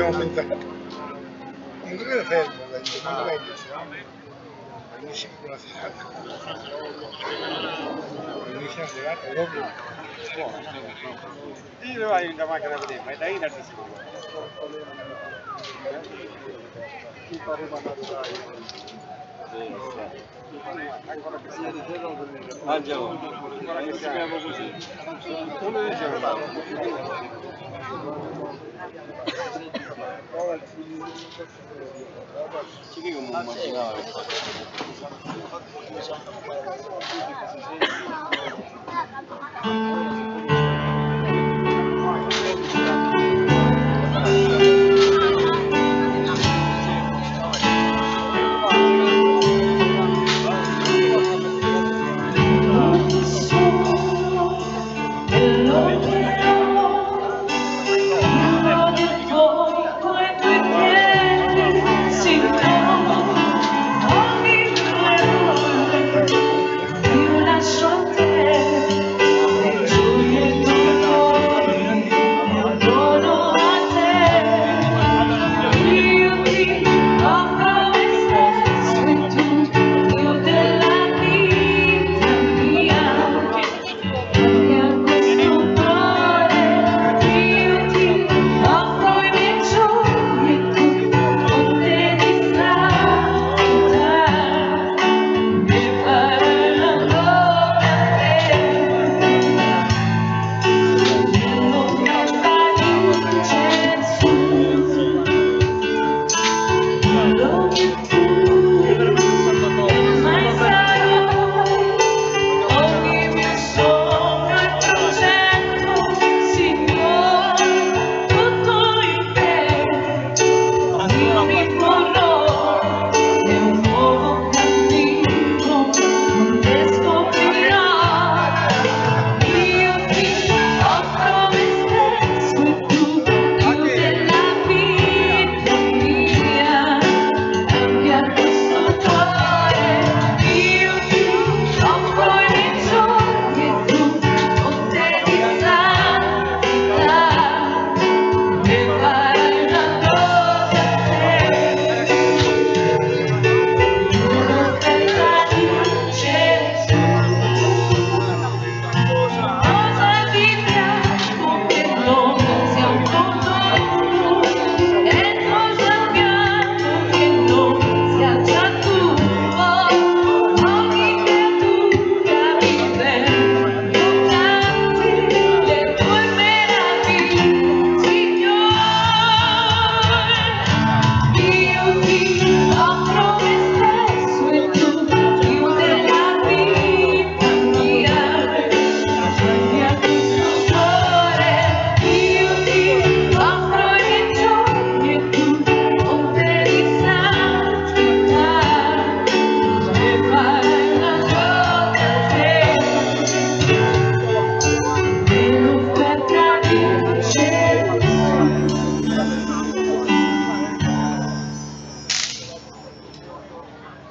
abbiamo pensato. Non doveva fermo, non vendersi, no? Finisci con la serata. Finisci la serata, dopo. Io vai in macchina a vedere, ma è da in artissimo. Chi pareva ancora che sia di zero Angelo, ancora che siamo così. Uno diceva ci dico non immaginare.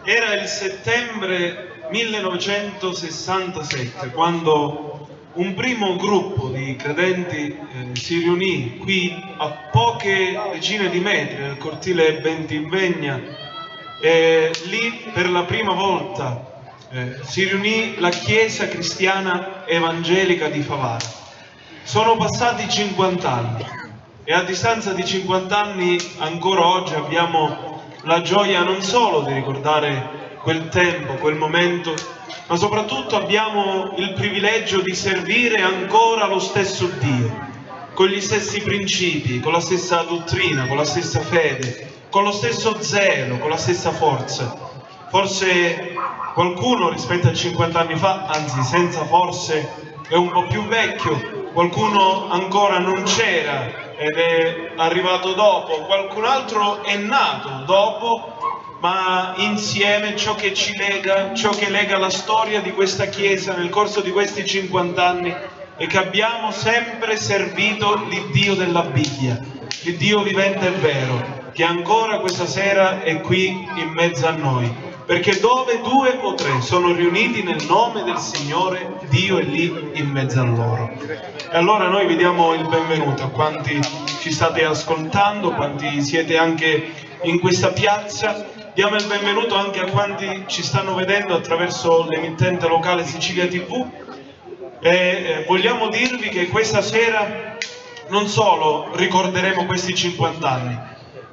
Era il settembre 1967 quando un primo gruppo di credenti si riunì qui a poche decine di metri nel cortile Bentivegna e lì per la prima volta si riunì la Chiesa Cristiana Evangelica di Favara. Sono passati 50 anni e a distanza di 50 anni ancora oggi abbiamo la gioia non solo di ricordare quel tempo, quel momento, ma soprattutto abbiamo il privilegio di servire ancora lo stesso Dio, con gli stessi principi, con la stessa dottrina, con la stessa fede, con lo stesso zelo, con la stessa forza. Forse qualcuno rispetto a 50 anni fa, anzi senza forse, è un po' più vecchio, qualcuno ancora non c'era ed è arrivato dopo, qualcun altro è nato dopo, ma insieme ciò che ci lega, ciò che lega la storia di questa Chiesa nel corso di questi 50 anni è che abbiamo sempre servito l'Iddio della Bibbia, l'Iddio vivente e vero, che ancora questa sera è qui in mezzo a noi. Perché dove 2 o 3 sono riuniti nel nome del Signore, Dio è lì in mezzo a loro. E allora noi vi diamo il benvenuto a quanti ci state ascoltando, quanti siete anche in questa piazza. Diamo il benvenuto anche a quanti ci stanno vedendo attraverso l'emittente locale Sicilia TV e vogliamo dirvi che questa sera non solo ricorderemo questi 50 anni,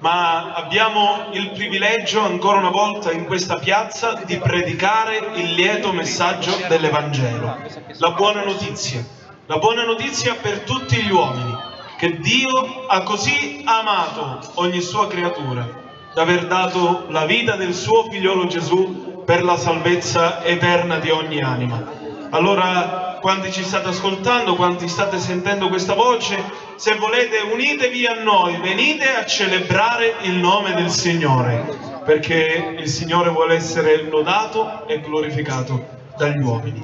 ma abbiamo il privilegio ancora una volta in questa piazza di predicare il lieto messaggio dell'Evangelo, la buona notizia per tutti gli uomini, che Dio ha così amato ogni sua creatura da aver dato la vita del suo figliolo Gesù per la salvezza eterna di ogni anima. Allora, quanti ci state ascoltando, quanti state sentendo questa voce, se volete unitevi a noi, venite a celebrare il nome del Signore, perché il Signore vuole essere lodato e glorificato dagli uomini.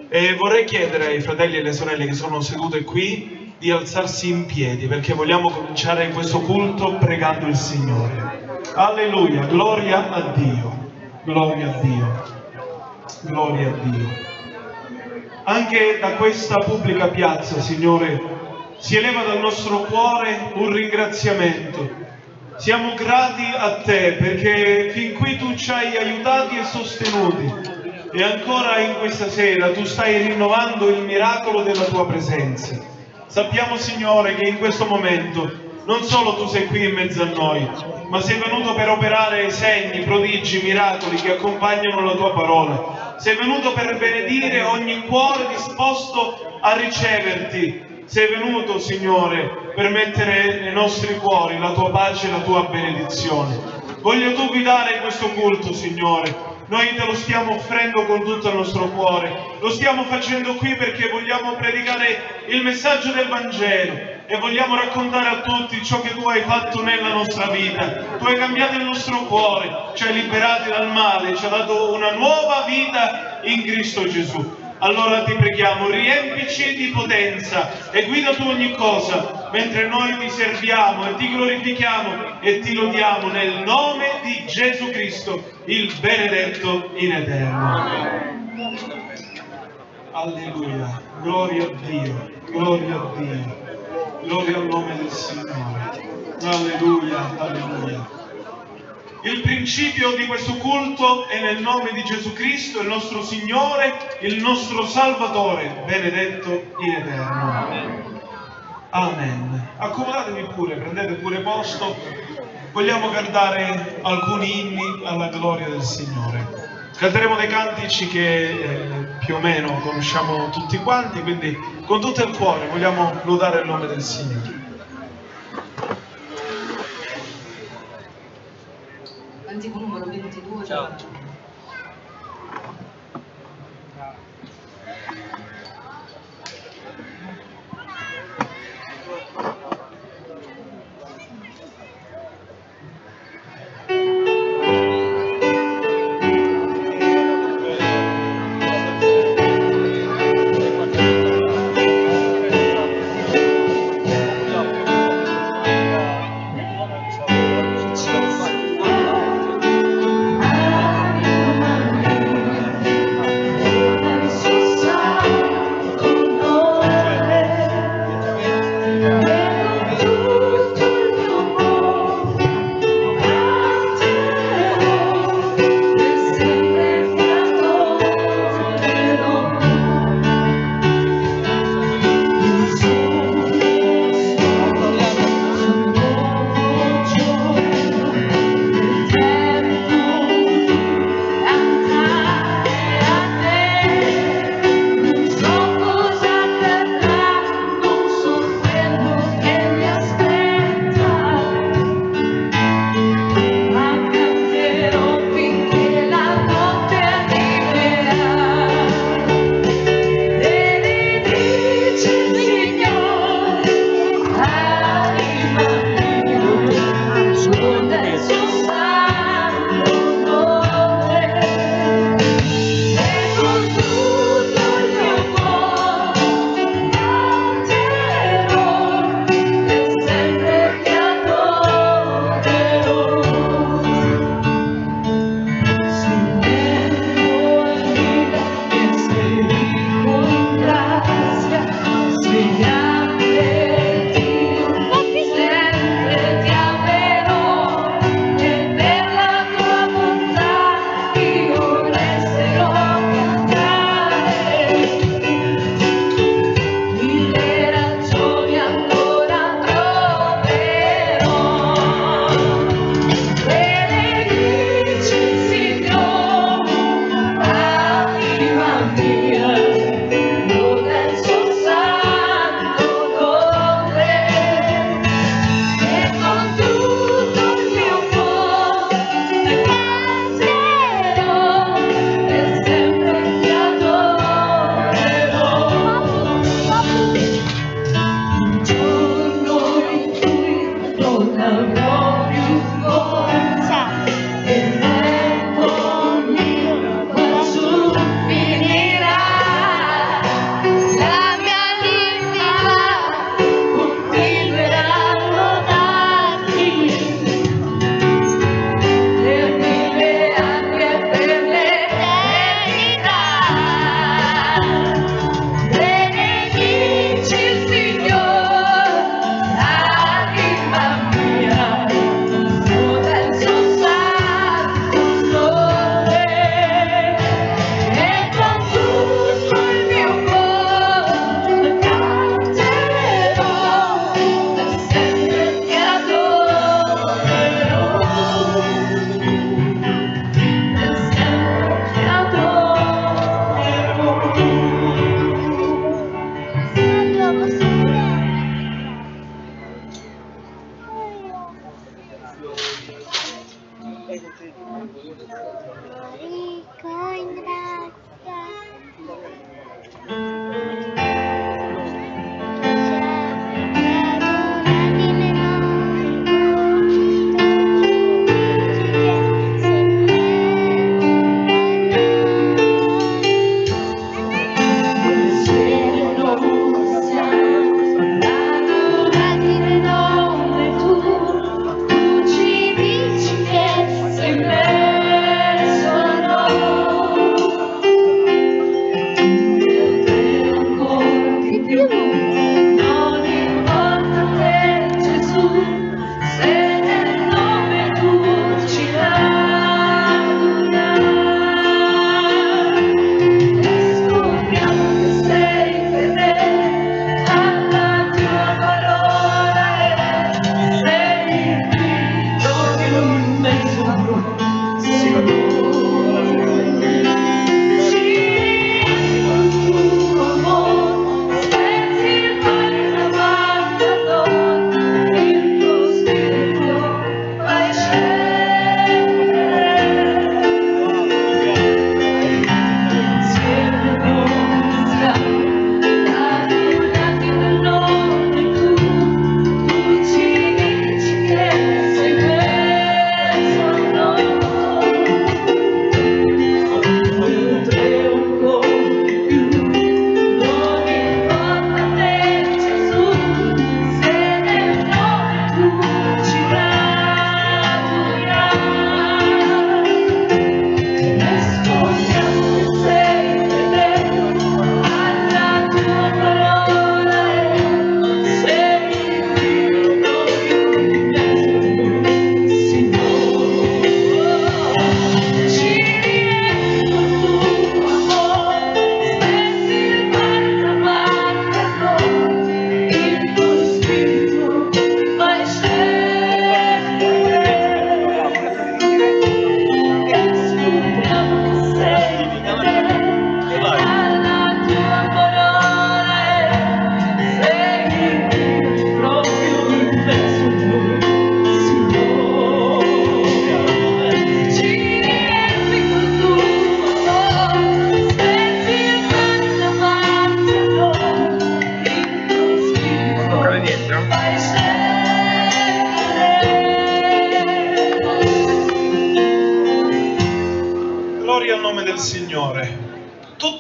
E vorrei chiedere ai fratelli e alle sorelle che sono sedute qui di alzarsi in piedi, perché vogliamo cominciare questo culto pregando il Signore. Alleluia, gloria a Dio, gloria a Dio, gloria a Dio. Anche da questa pubblica piazza, Signore, si eleva dal nostro cuore un ringraziamento. Siamo grati a Te perché fin qui Tu ci hai aiutati e sostenuti e ancora in questa sera Tu stai rinnovando il miracolo della Tua presenza. Sappiamo, Signore, che in questo momento non solo Tu sei qui in mezzo a noi, ma sei venuto per operare segni, prodigi, miracoli che accompagnano la Tua parola. Sei venuto per benedire ogni cuore disposto a riceverti. Sei venuto, Signore, per mettere nei nostri cuori la Tua pace e la Tua benedizione. Voglio Tu guidare questo culto, Signore. Noi Te lo stiamo offrendo con tutto il nostro cuore. Lo stiamo facendo qui perché vogliamo predicare il messaggio del Vangelo e vogliamo raccontare a tutti ciò che Tu hai fatto nella nostra vita. Tu hai cambiato il nostro cuore, ci hai liberati dal male, ci hai dato una nuova vita in Cristo Gesù. Allora Ti preghiamo, riempici di potenza e guida Tu ogni cosa, mentre noi Ti serviamo e Ti glorifichiamo e Ti lodiamo nel nome di Gesù Cristo, il benedetto in eterno. Alleluia, gloria a Dio, gloria a Dio. Gloria al nome del Signore. Alleluia, alleluia. Il principio di questo culto è nel nome di Gesù Cristo, il nostro Signore, il nostro Salvatore, benedetto in eterno. Amen. Accomodatevi pure, prendete pure posto. Vogliamo cantare alcuni inni alla gloria del Signore. Canteremo dei cantici che più o meno conosciamo tutti quanti, quindi con tutto il cuore vogliamo lodare il nome del Signore. Cantico numero 22. Ciao. Ah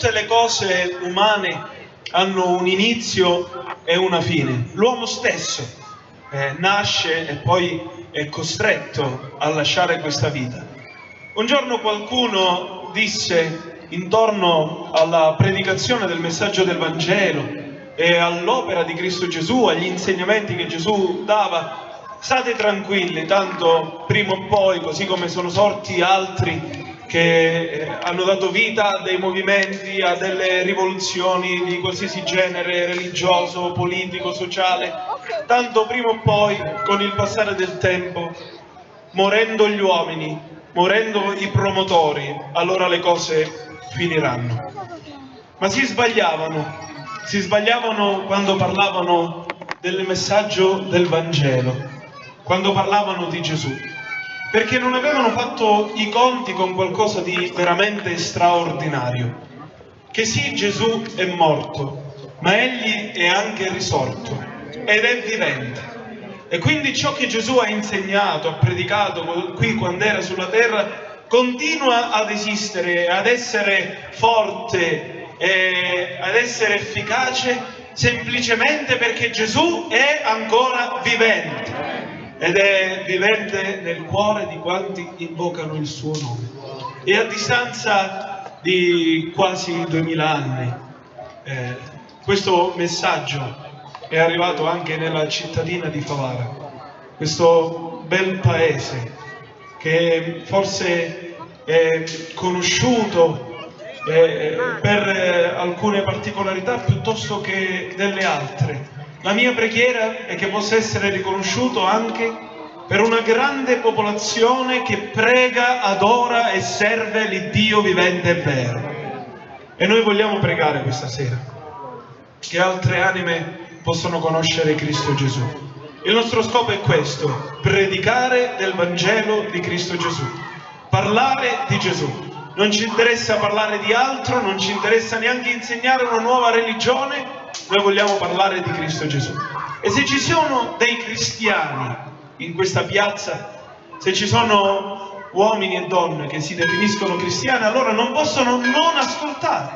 tutte le cose umane hanno un inizio e una fine. L'uomo stesso nasce e poi è costretto a lasciare questa vita. Un giorno qualcuno disse, intorno alla predicazione del messaggio del Vangelo e all'opera di Cristo Gesù, agli insegnamenti che Gesù dava: state tranquilli, tanto prima o poi, così come sono sorti altri che hanno dato vita a dei movimenti, a delle rivoluzioni di qualsiasi genere, religioso, politico, sociale, tanto prima o poi, con il passare del tempo, morendo gli uomini, morendo i promotori, allora le cose finiranno. Ma si sbagliavano quando parlavano del messaggio del Vangelo, quando parlavano di Gesù, perché non avevano fatto i conti con qualcosa di veramente straordinario, che sì, Gesù è morto, ma egli è anche risorto ed è vivente. E quindi ciò che Gesù ha insegnato, ha predicato qui quando era sulla terra, continua ad esistere, ad essere forte e ad essere efficace semplicemente perché Gesù è ancora vivente. Ed è vivente nel cuore di quanti invocano il suo nome. E a distanza di quasi 2000 anni, questo messaggio è arrivato anche nella cittadina di Favara, questo bel paese che forse è conosciuto per alcune particolarità piuttosto che delle altre. La mia preghiera è che possa essere riconosciuto anche per una grande popolazione che prega, adora e serve l'Iddio vivente e vero. E noi vogliamo pregare questa sera che altre anime possano conoscere Cristo Gesù. Il nostro scopo è questo: predicare del Vangelo di Cristo Gesù, parlare di Gesù. Non ci interessa parlare di altro, non ci interessa neanche insegnare una nuova religione. Noi vogliamo parlare di Cristo Gesù. E se ci sono dei cristiani in questa piazza, se ci sono uomini e donne che si definiscono cristiani, allora non possono non ascoltare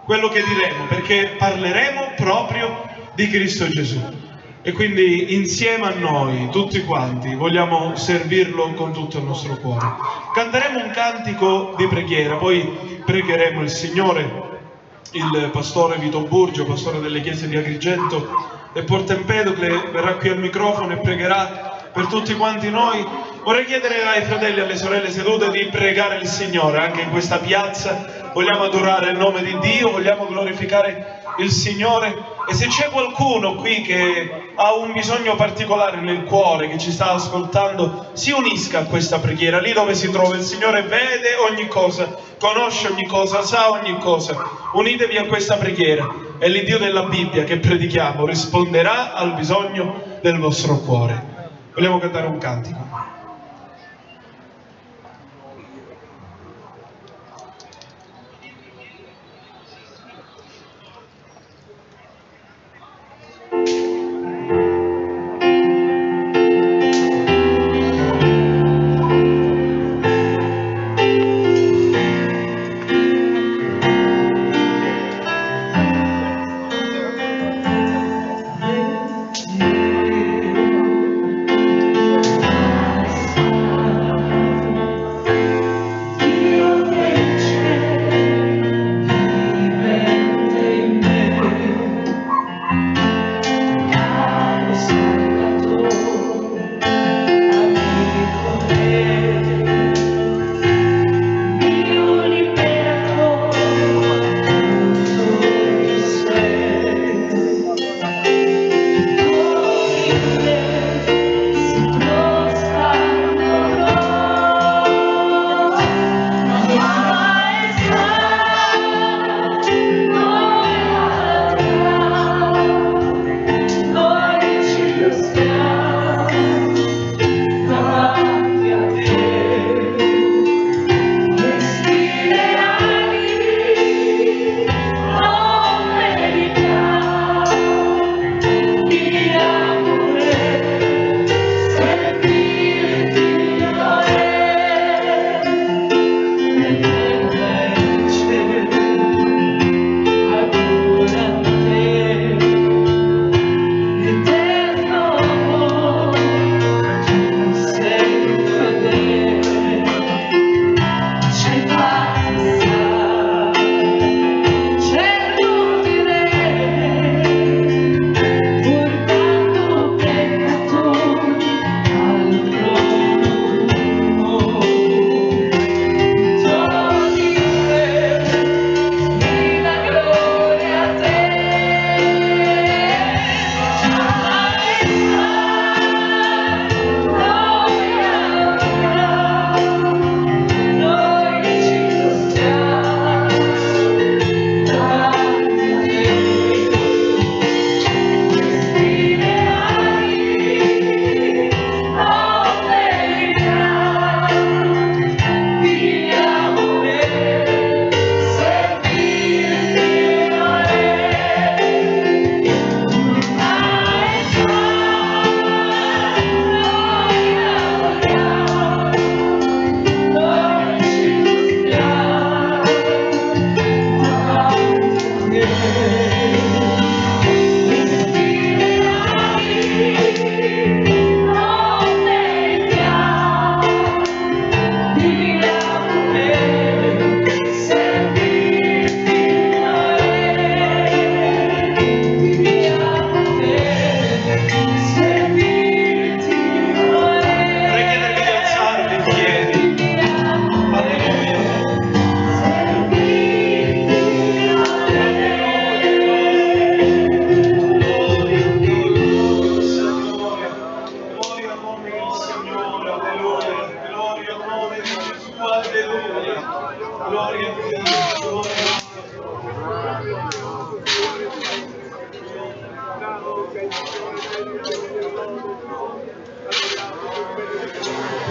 quello che diremo, perché parleremo proprio di Cristo Gesù. E quindi insieme a noi, tutti quanti, vogliamo servirlo con tutto il nostro cuore. Canteremo un cantico di preghiera, poi pregheremo il Signore. Il pastore Vito Burgio, pastore delle chiese di Agrigento e Porto Empedocle, verrà qui al microfono e pregherà per tutti quanti noi. Vorrei chiedere ai fratelli e alle sorelle sedute di pregare il Signore anche in questa piazza. Vogliamo adorare il nome di Dio, vogliamo glorificare il Signore. E se c'è qualcuno qui che ha un bisogno particolare nel cuore, che ci sta ascoltando, si unisca a questa preghiera. Lì dove si trova il Signore vede ogni cosa, conosce ogni cosa, sa ogni cosa. Unitevi a questa preghiera e l'Iddio della Bibbia che predichiamo risponderà al bisogno del vostro cuore. Vogliamo cantare un cantico.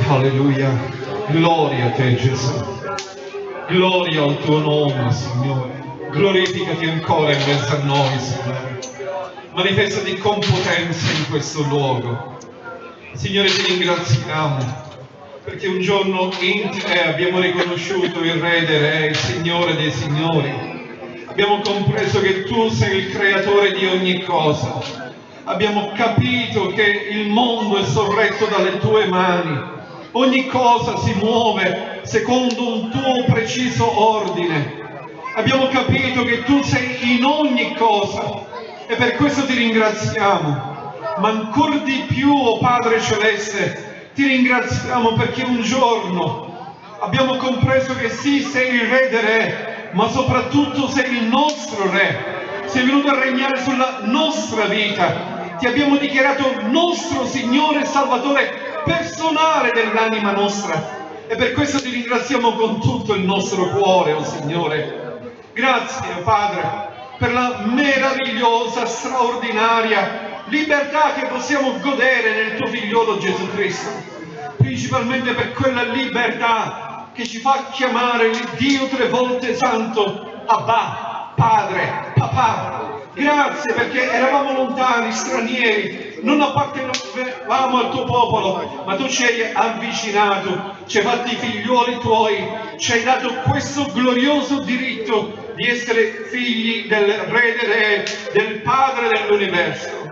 Alleluia. Gloria a te, Gesù. Gloria al tuo nome, Signore. Glorificati ancora in mezzo a noi, Signore. Manifestati con potenza in questo luogo. Signore, ti ringraziamo perché un giorno in te abbiamo riconosciuto il Re dei Re, il Signore dei Signori. Abbiamo compreso che tu sei il creatore di ogni cosa. Abbiamo capito che il mondo è sorretto dalle tue mani. Ogni cosa si muove secondo un tuo preciso ordine. Abbiamo capito che tu sei in ogni cosa e per questo ti ringraziamo. Ma ancora di più, oh Padre Celeste, ti ringraziamo perché un giorno abbiamo compreso che sì, sei il Re dei Re, ma soprattutto sei il nostro Re. Sei venuto a regnare sulla nostra vita. Ti abbiamo dichiarato nostro Signore e Salvatore personale dell'anima nostra. E per questo ti ringraziamo con tutto il nostro cuore, oh Signore. Grazie, Padre, per la meravigliosa, straordinaria libertà che possiamo godere nel tuo figliolo Gesù Cristo, principalmente per quella libertà che ci fa chiamare il Dio tre volte santo, Abba, Padre, Papà. Grazie perché eravamo lontani, stranieri, non appartenevamo al tuo popolo, ma tu ci hai avvicinato, ci hai fatti figlioli tuoi, ci hai dato questo glorioso diritto di essere figli del Re dei Re, del Padre dell'universo.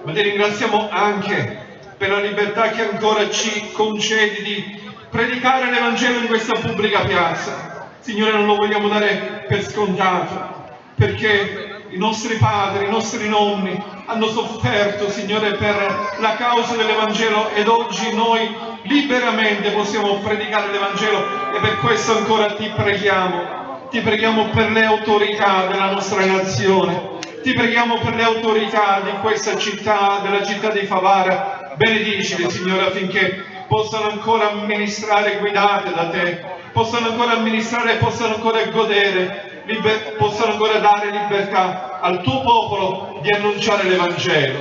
Ma ti ringraziamo anche per la libertà che ancora ci concedi di predicare l'Evangelo in questa pubblica piazza. Signore, non lo vogliamo dare per scontato, perché i nostri padri, i nostri nonni hanno sofferto, Signore, per la causa dell'Evangelo ed oggi noi liberamente possiamo predicare l'Evangelo e per questo ancora ti preghiamo. Ti preghiamo per le autorità della nostra nazione. Ti preghiamo per le autorità di questa città, della città di Favara. Benedicili, Signore, affinché possano ancora amministrare guidate da te, possano ancora amministrare e possano ancora godere, possano ancora dare libertà al tuo popolo di annunciare l'Evangelo.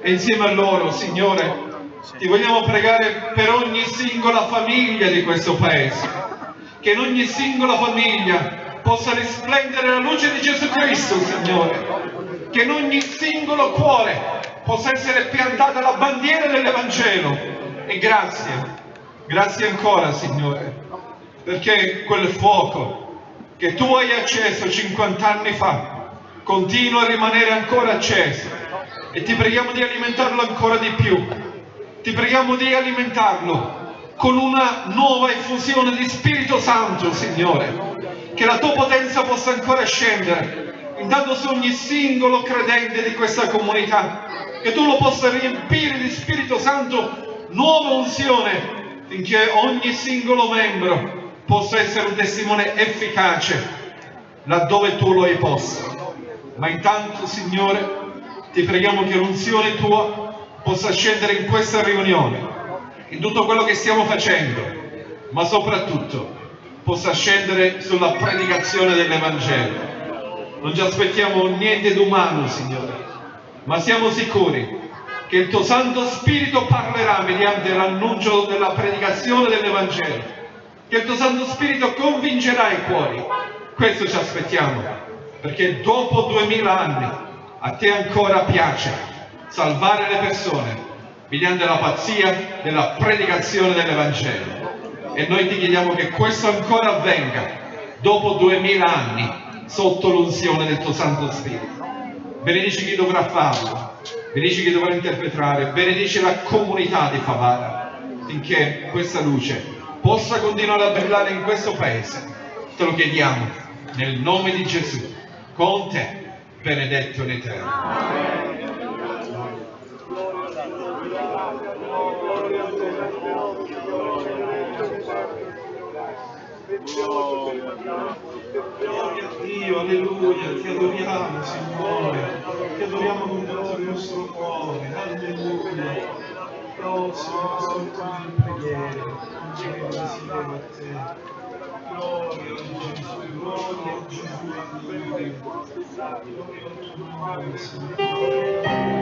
E insieme a loro, Signore, ti vogliamo pregare per ogni singola famiglia di questo Paese, che in ogni singola famiglia possa risplendere la luce di Gesù Cristo, Signore, che in ogni singolo cuore possa essere piantata la bandiera dell'Evangelo. E grazie ancora, Signore, perché quel fuoco che tu hai acceso 50 anni fa continua a rimanere ancora acceso e ti preghiamo di alimentarlo ancora di più. Ti preghiamo di alimentarlo con una nuova effusione di Spirito Santo, Signore, che la tua potenza possa ancora scendere, intanto su ogni singolo credente di questa comunità, che tu lo possa riempire di Spirito Santo, nuova unzione, finché ogni singolo membro possa essere un testimone efficace laddove tu lo hai posto. Ma intanto, Signore, ti preghiamo che l'unzione tua possa scendere in questa riunione, in tutto quello che stiamo facendo, ma soprattutto possa scendere sulla predicazione dell'Evangelo. Non ci aspettiamo niente d'umano, Signore, ma siamo sicuri che il tuo Santo Spirito parlerà mediante l'annuncio della predicazione dell'Evangelo, che il tuo Santo Spirito convincerà i cuori. Questo ci aspettiamo, perché dopo 2000 anni a te ancora piace salvare le persone mediante la pazzia della predicazione dell'Evangelo. E noi ti chiediamo che questo ancora avvenga dopo 2000 anni sotto l'unzione del tuo Santo Spirito. Benedici chi dovrà farlo, benedici chi dovrà interpretare, benedici la comunità di Favara, finché questa luce possa continuare a brillare in questo paese. Te lo chiediamo nel nome di Gesù, con te, benedetto in eterno. Gloria a Dio, alleluia, ti adoriamo, Signore, ti adoriamo con tutto il nostro cuore, alleluia. Oh Signore, ascoltami in preghiera, concedi desiderio a te. Gloria a Gesù, gloria a Gesù, alleluia. Gloria al tuo nome, Signore.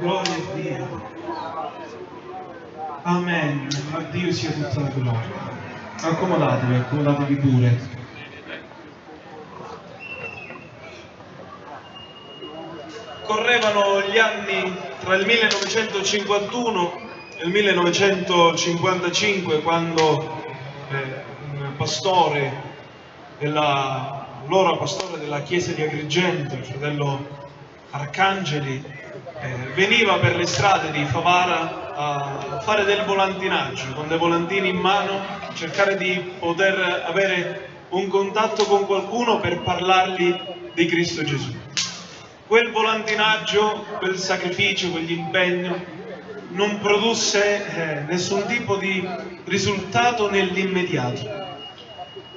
Gloria a Dio. Amen. A Dio sia tutta la gloria. Accomodatevi pure. Correvano gli anni tra il 1951 e il 1955 quando un pastore l'allora pastore della chiesa di Agrigento, il fratello Arcangeli, veniva per le strade di Favara a fare del volantinaggio con dei volantini in mano, cercare di poter avere un contatto con qualcuno per parlargli di Cristo Gesù. Quel volantinaggio, quel sacrificio, quell'impegno non produsse nessun tipo di risultato nell'immediato,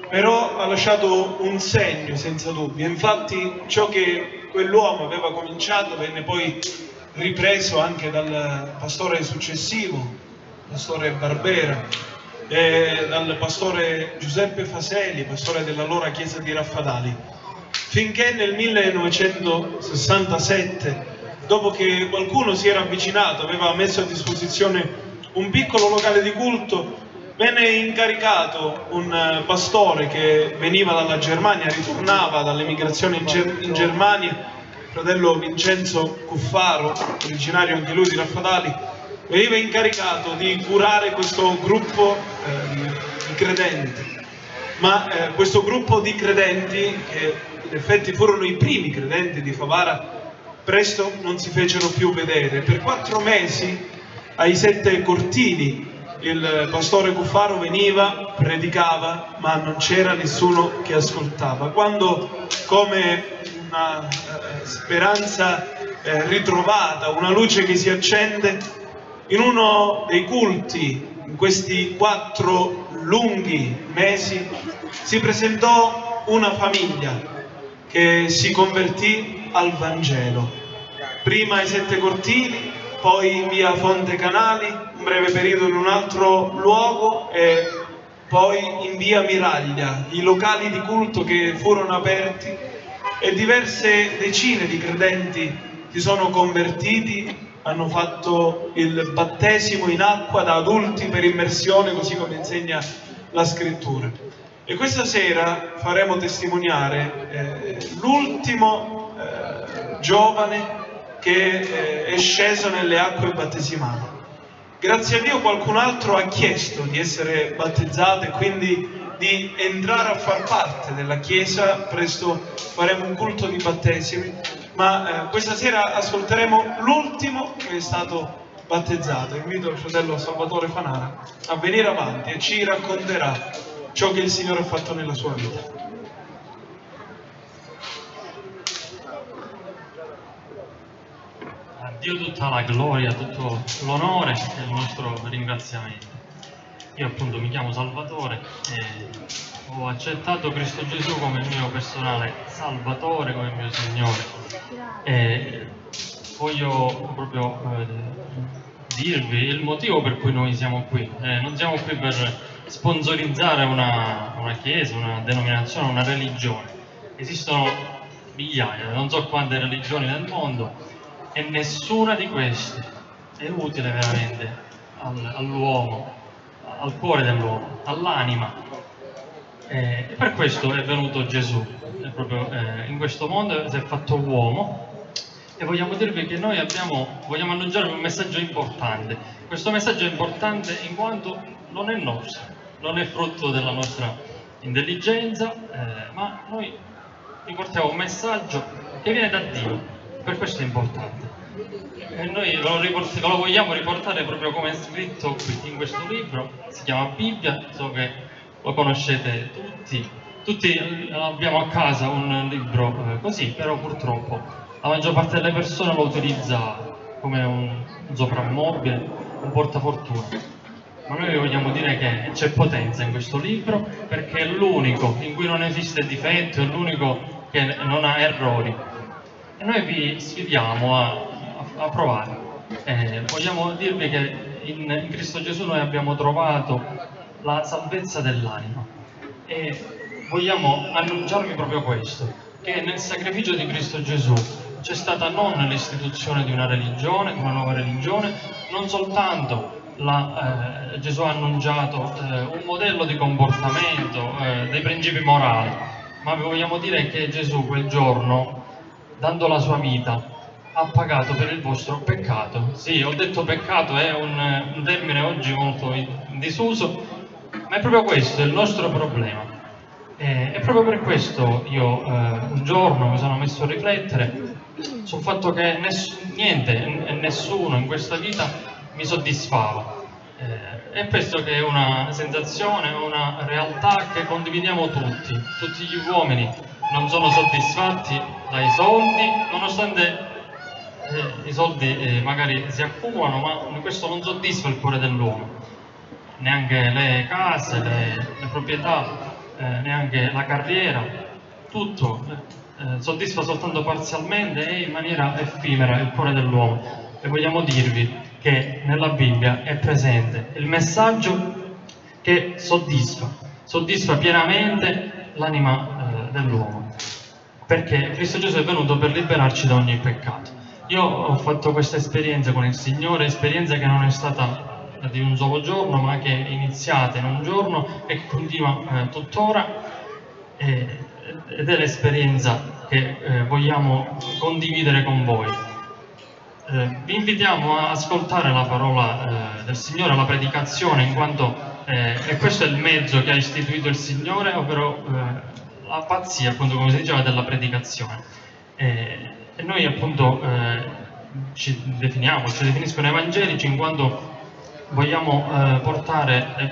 però ha lasciato un segno senza dubbio. Infatti ciò che quell'uomo aveva cominciato venne poi ripreso anche dal pastore successivo, pastore Barbera, e dal pastore Giuseppe Faseli, pastore dell'allora chiesa di Raffadali, finché nel 1967, dopo che qualcuno si era avvicinato, aveva messo a disposizione un piccolo locale di culto, venne incaricato un pastore che veniva dalla Germania, ritornava dall'emigrazione in Germania, il fratello Vincenzo Cuffaro, originario anche lui di Raffadali, veniva incaricato di curare questo gruppo di credenti, ma questo gruppo di credenti, che in effetti furono i primi credenti di Favara, presto non si fecero più vedere. Per 4 mesi ai 7 cortili il pastore Cuffaro veniva, predicava, ma non c'era nessuno che ascoltava. Quando, come una speranza ritrovata, una luce che si accende, in uno dei culti, in questi 4 lunghi mesi, si presentò una famiglia che si convertì al Vangelo. Prima ai 7 cortili, poi in via Fonte Canali, un breve periodo in un altro luogo, e poi in via Miraglia, i locali di culto che furono aperti, e diverse decine di credenti si sono convertiti, hanno fatto il battesimo in acqua da adulti per immersione, così come insegna la Scrittura. E questa sera faremo testimoniare l'ultimo giovane che è sceso nelle acque battesimali. Grazie a Dio qualcun altro ha chiesto di essere battezzato e quindi di entrare a far parte della Chiesa. Presto faremo un culto di battesimi, ma questa sera ascolteremo l'ultimo che è stato battezzato. Invito il fratello Salvatore Fanara a venire avanti e ci racconterà ciò che il Signore ha fatto nella sua vita. A Dio tutta la gloria, tutto l'onore e il nostro ringraziamento. Io appunto mi chiamo Salvatore e ho accettato Cristo Gesù come il mio personale Salvatore, come il mio Signore. E voglio proprio dirvi il motivo per cui noi siamo qui. Non siamo qui per sponsorizzare una chiesa, una denominazione, una religione. Esistono migliaia, non so quante religioni nel mondo, e nessuna di queste è utile veramente all'uomo, al cuore dell'uomo, all'anima. E per questo è venuto Gesù, proprio in questo mondo si è fatto uomo, e vogliamo dirvi che noi vogliamo annunciare un messaggio importante. Questo messaggio è importante in quanto non è nostro, non è frutto della nostra intelligenza, ma noi vi portiamo un messaggio che viene da Dio. Per questo è importante. E noi ve lo vogliamo riportare proprio come è scritto qui in questo libro. Si chiama Bibbia, so che lo conoscete tutti. Tutti abbiamo a casa un libro così, però purtroppo la maggior parte delle persone lo utilizza come un soprammobile, un portafortuna. Ma noi vogliamo dire che c'è potenza in questo libro, perché è l'unico in cui non esiste difetto, è l'unico che non ha errori. E noi vi sfidiamo a provare. Vogliamo dirvi che in Cristo Gesù noi abbiamo trovato la salvezza dell'anima, e vogliamo annunciarvi proprio questo, che nel sacrificio di Cristo Gesù c'è stata non l'istituzione di una religione, di una nuova religione, non soltanto Gesù ha annunciato un modello di comportamento, dei principi morali, ma vi vogliamo dire che Gesù quel giorno, dando la sua vita, ha pagato per il vostro peccato. Sì, ho detto peccato, è un termine oggi molto in disuso, ma è proprio questo il nostro problema. E proprio per questo io un giorno mi sono messo a riflettere sul fatto che niente e nessuno in questa vita mi soddisfava. E penso che è una sensazione, una realtà che condividiamo tutti. Tutti gli uomini non sono soddisfatti dai soldi, nonostante i soldi magari si accumulano, ma questo non soddisfa il cuore dell'uomo. Neanche le case, le proprietà, neanche la carriera, tutto soddisfa soltanto parzialmente e in maniera effimera il cuore dell'uomo. E vogliamo dirvi che nella Bibbia è presente il messaggio che soddisfa pienamente l'anima dell'uomo, perché Cristo Gesù è venuto per liberarci da ogni peccato. Io ho fatto questa esperienza con il Signore, esperienza che non è stata di un solo giorno, ma che è iniziata in un giorno e che continua tuttora, ed è l'esperienza che vogliamo condividere con voi. vi invitiamo a ascoltare la parola del Signore, la predicazione, in quanto e questo è il mezzo che ha istituito il Signore, ovvero la pazzia, appunto, come si diceva, della predicazione. E noi appunto ci definiscono evangelici in quanto vogliamo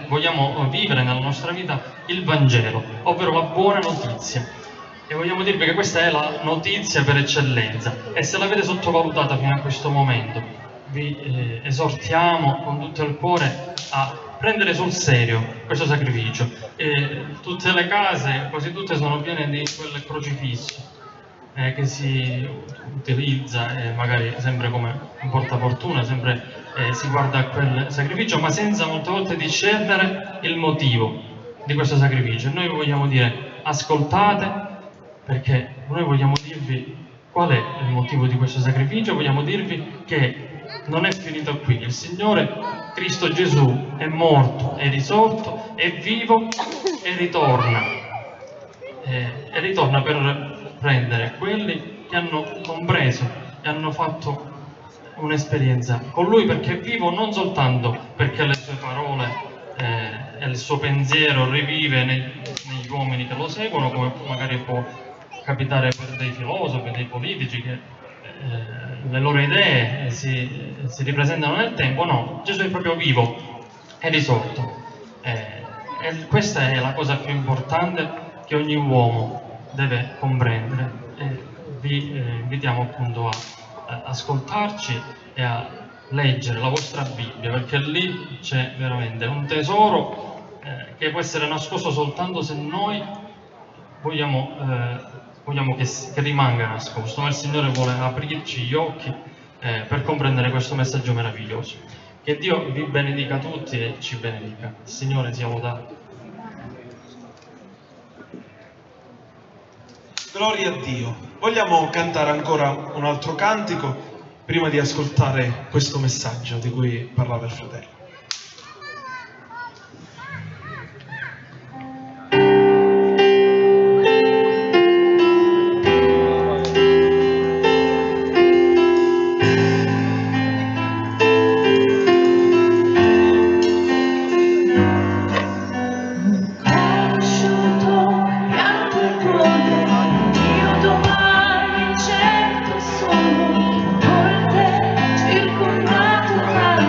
vogliamo vivere nella nostra vita il Vangelo, ovvero la buona notizia. E vogliamo dirvi che questa è la notizia per eccellenza, e se l'avete sottovalutata fino a questo momento, vi esortiamo con tutto il cuore a prendere sul serio questo sacrificio. Tutte le case, quasi tutte, sono piene di quel crocifisso che si utilizza magari sempre come un portafortuna, sempre si guarda a quel sacrificio, ma senza molte volte discernere il motivo di questo sacrificio. E noi vogliamo dire: ascoltate, perché noi vogliamo dirvi qual è il motivo di questo sacrificio. Vogliamo dirvi che non è finito qui. Il Signore Cristo Gesù è morto, è risorto, è vivo e ritorna. E ritorna per prendere quelli che hanno compreso e hanno fatto un'esperienza con Lui, perché è vivo non soltanto perché le sue parole e il suo pensiero rivive negli uomini che lo seguono, come magari può capitare per dei filosofi, dei politici, che le loro idee si ripresentano nel tempo. No, Gesù è proprio vivo, è risorto, e questa è la cosa più importante che ogni uomo deve comprendere. E vi invitiamo appunto a ascoltarci e a leggere la vostra Bibbia, perché lì c'è veramente un tesoro che può essere nascosto soltanto se noi vogliamo che rimanga nascosto, ma il Signore vuole aprirci gli occhi per comprendere questo messaggio meraviglioso. Che Dio vi benedica tutti e ci benedica. Il Signore sia lodato. Gloria a Dio. Vogliamo cantare ancora un altro cantico prima di ascoltare questo messaggio di cui parlava il fratello. Circondato dal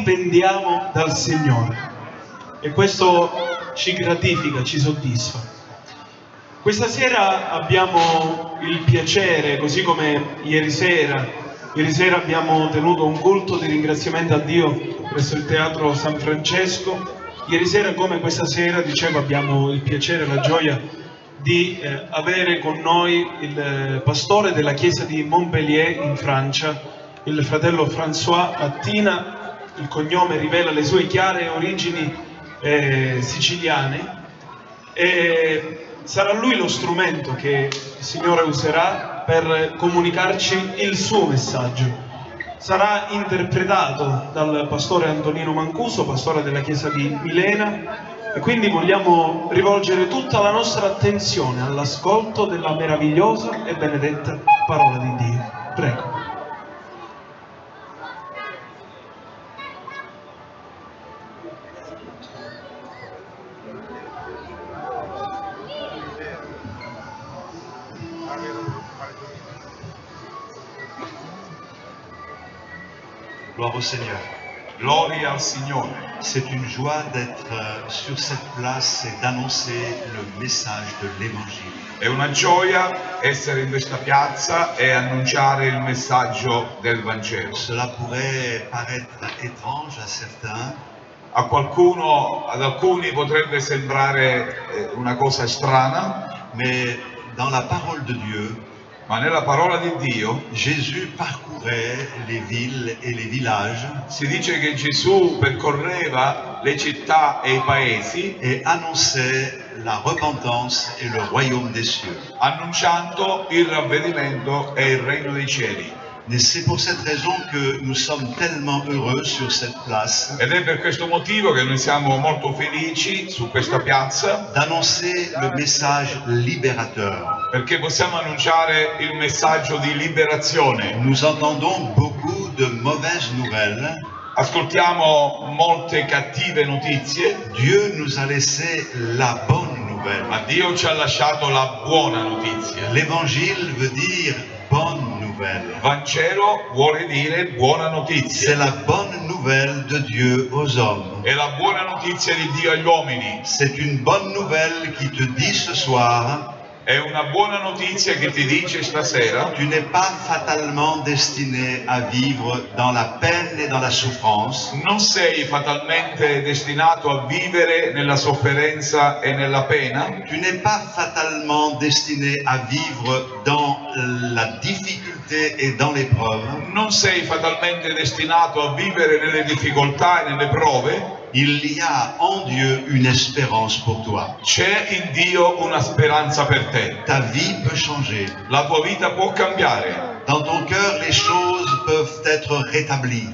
dipendiamo dal Signore e questo ci gratifica, ci soddisfa. Questa sera abbiamo il piacere, così come ieri sera abbiamo tenuto un culto di ringraziamento a Dio presso il Teatro San Francesco. Ieri sera, come questa sera, dicevo, abbiamo il piacere e la gioia di avere con noi il pastore della chiesa di Montpellier in Francia, il fratello François Attina. Il cognome rivela le sue chiare origini siciliane e sarà lui lo strumento che il Signore userà per comunicarci il suo messaggio. Sarà interpretato dal pastore Antonino Mancuso, pastore della chiesa di Milena, e quindi vogliamo rivolgere tutta la nostra attenzione all'ascolto della meravigliosa e benedetta parola di Dio. Prego. Gloire au Seigneur. Gloria al Signore. C'est une joie d'être sur cette place et d'annoncer le message de l'Évangile. È una gioia essere in questa piazza e annunciare il messaggio del Vangelo. Cela pourrait paraître étrange à certains. Ad alcuni potrebbe sembrare una cosa strana, mais dans la parole de Dieu, ma nella parola di Dio Jésus parcourait les villes et les villages. Si dice che Gesù percorreva le città e i paesi et annonçait la repentance et le royaume des cieux. Annunciando il ravvedimento e il regno dei cieli. Et c'est pour cette raison que nous sommes tellement heureux sur cette place. Ed è per questo motivo che noi siamo molto felici su questa piazza d'annoncer le message libérateur. Perché possiamo annunciare il messaggio di liberazione. Nous entendons beaucoup de mauvaises nouvelles. Ascoltiamo molte cattive notizie. Dieu nous a laissé la bonne nouvelle. Ma Dio ci ha lasciato la buona notizia. L'évangile veut dire bonne nouvelle. Vangelo vuole dire buona notizia. C'est la bonne nouvelle de Dieu aux hommes. È la buona notizia di Dio agli uomini. C'est une bonne nouvelle qui te dit ce soir. È una buona notizia che ti dice stasera: tu n'es pas fatalement destiné à vivre dans la peine et dans la souffrance. Non sei fatalmente destinato a vivere nella sofferenza e nella pena. Tu n'es pas fatalement destiné à vivre dans la difficulté et dans l'épreuve. Non sei fatalmente destinato a vivere nelle difficoltà e nelle prove. Il y a en Dieu une espérance pour toi. C'è in Dio una speranza per te. Ta vie peut changer. La tua vita può cambiare. Dans ton cœur, les choses peuvent être rétablies.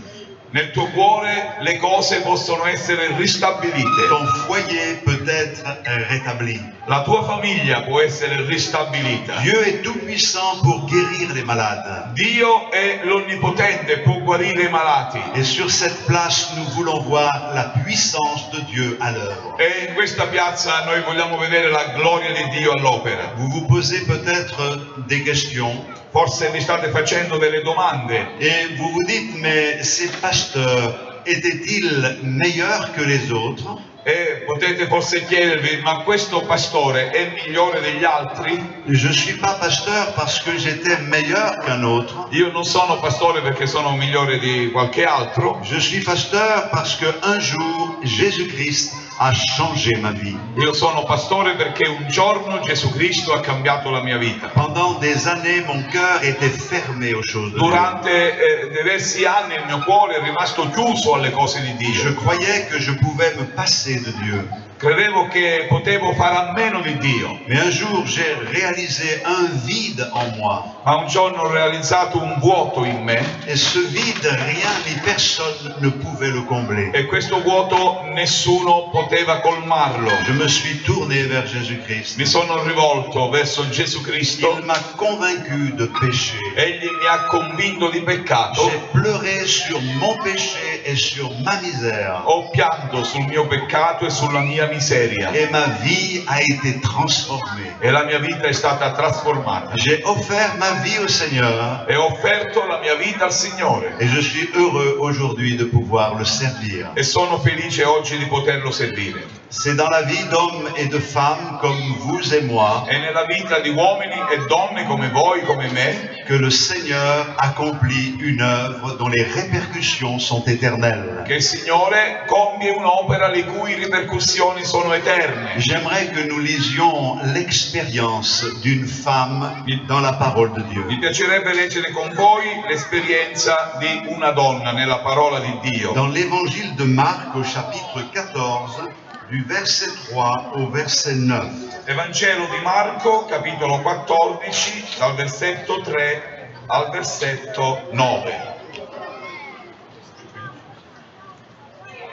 Nel tuo cuore le cose possono essere ristabilite. Ton foyer peut être rétabli. La tua famiglia può essere ristabilita. Dieu est tout puissant pour guérir les malades. Dio è l'onnipotente, può guarire i malati. Et sur cette place, nous voulons voir la puissance de Dieu à l'œuvre. E in questa piazza noi vogliamo vedere la gloria di Dio all'opera. Vous vous posez peut-être des questions. Forse vi state facendo delle domande. Et vous vous dites, mais ces pasteurs étaient-ils meilleurs que les autres? E potete forse chiedervi, ma questo pastore è migliore degli altri? Je suis pas pasteur parce que j'étais meilleur qu'un autre. Io non sono pastore perché sono migliore di qualche altro. Je suis pasteur parce que un jour Jésus-Christ a changé ma vie. Io sono pastore perché un giorno Gesù Cristo ha cambiato la mia vita. Pendant des années, mon cœur était fermé aux choses de Dieu. Durante diversi anni il mio cuore è rimasto chiuso alle cose di Dio. Je croyais que je pouvais me passer de Dieu. Credevo che potevo fare a meno di Dio. Mais un jour j'ai réalisé un vide en moi. Ma un giorno ho realizzato un vuoto in me. Et ce vide, rien ni personne ne pouvait le combler. E questo vuoto nessuno poteva colmarlo. Je me suis tourné vers Jésus-Christ. Mi sono rivolto verso Gesù Cristo. Il m'a convaincu de péché. Egli mi ha convinto di peccato. J'ai pleuré sur mon péché et sur ma misère. Ho pianto sul mio peccato e sulla mia miseria. miseria et ma vie a été transformée. e la mia vita è stata trasformata. J'ai offert ma vie au Seigneur E ho offerto la mia vita al Signore et je suis heureux aujourd'hui de pouvoir le servir. e sono felice oggi di poterlo servire. C'est dans la vie d'hommes et de femmes comme vous et moi E nella vita di uomini e donne come voi, come me, que le Seigneur accomplit une œuvre dont les répercussions sont éternelles. che il Signore compie un'opera le cui ripercussioni sono eterne. J'aimerais que nous lisions l'expérience d'une femme dans la parole de Dieu. Mi piacerebbe leggere con voi l'esperienza di una donna nella parola di Dio. Dans l'évangile de Marc au chapitre 14, du verset 3 au verset 9. Evangelo di Marco, capitolo 14, dal versetto 3 al versetto 9.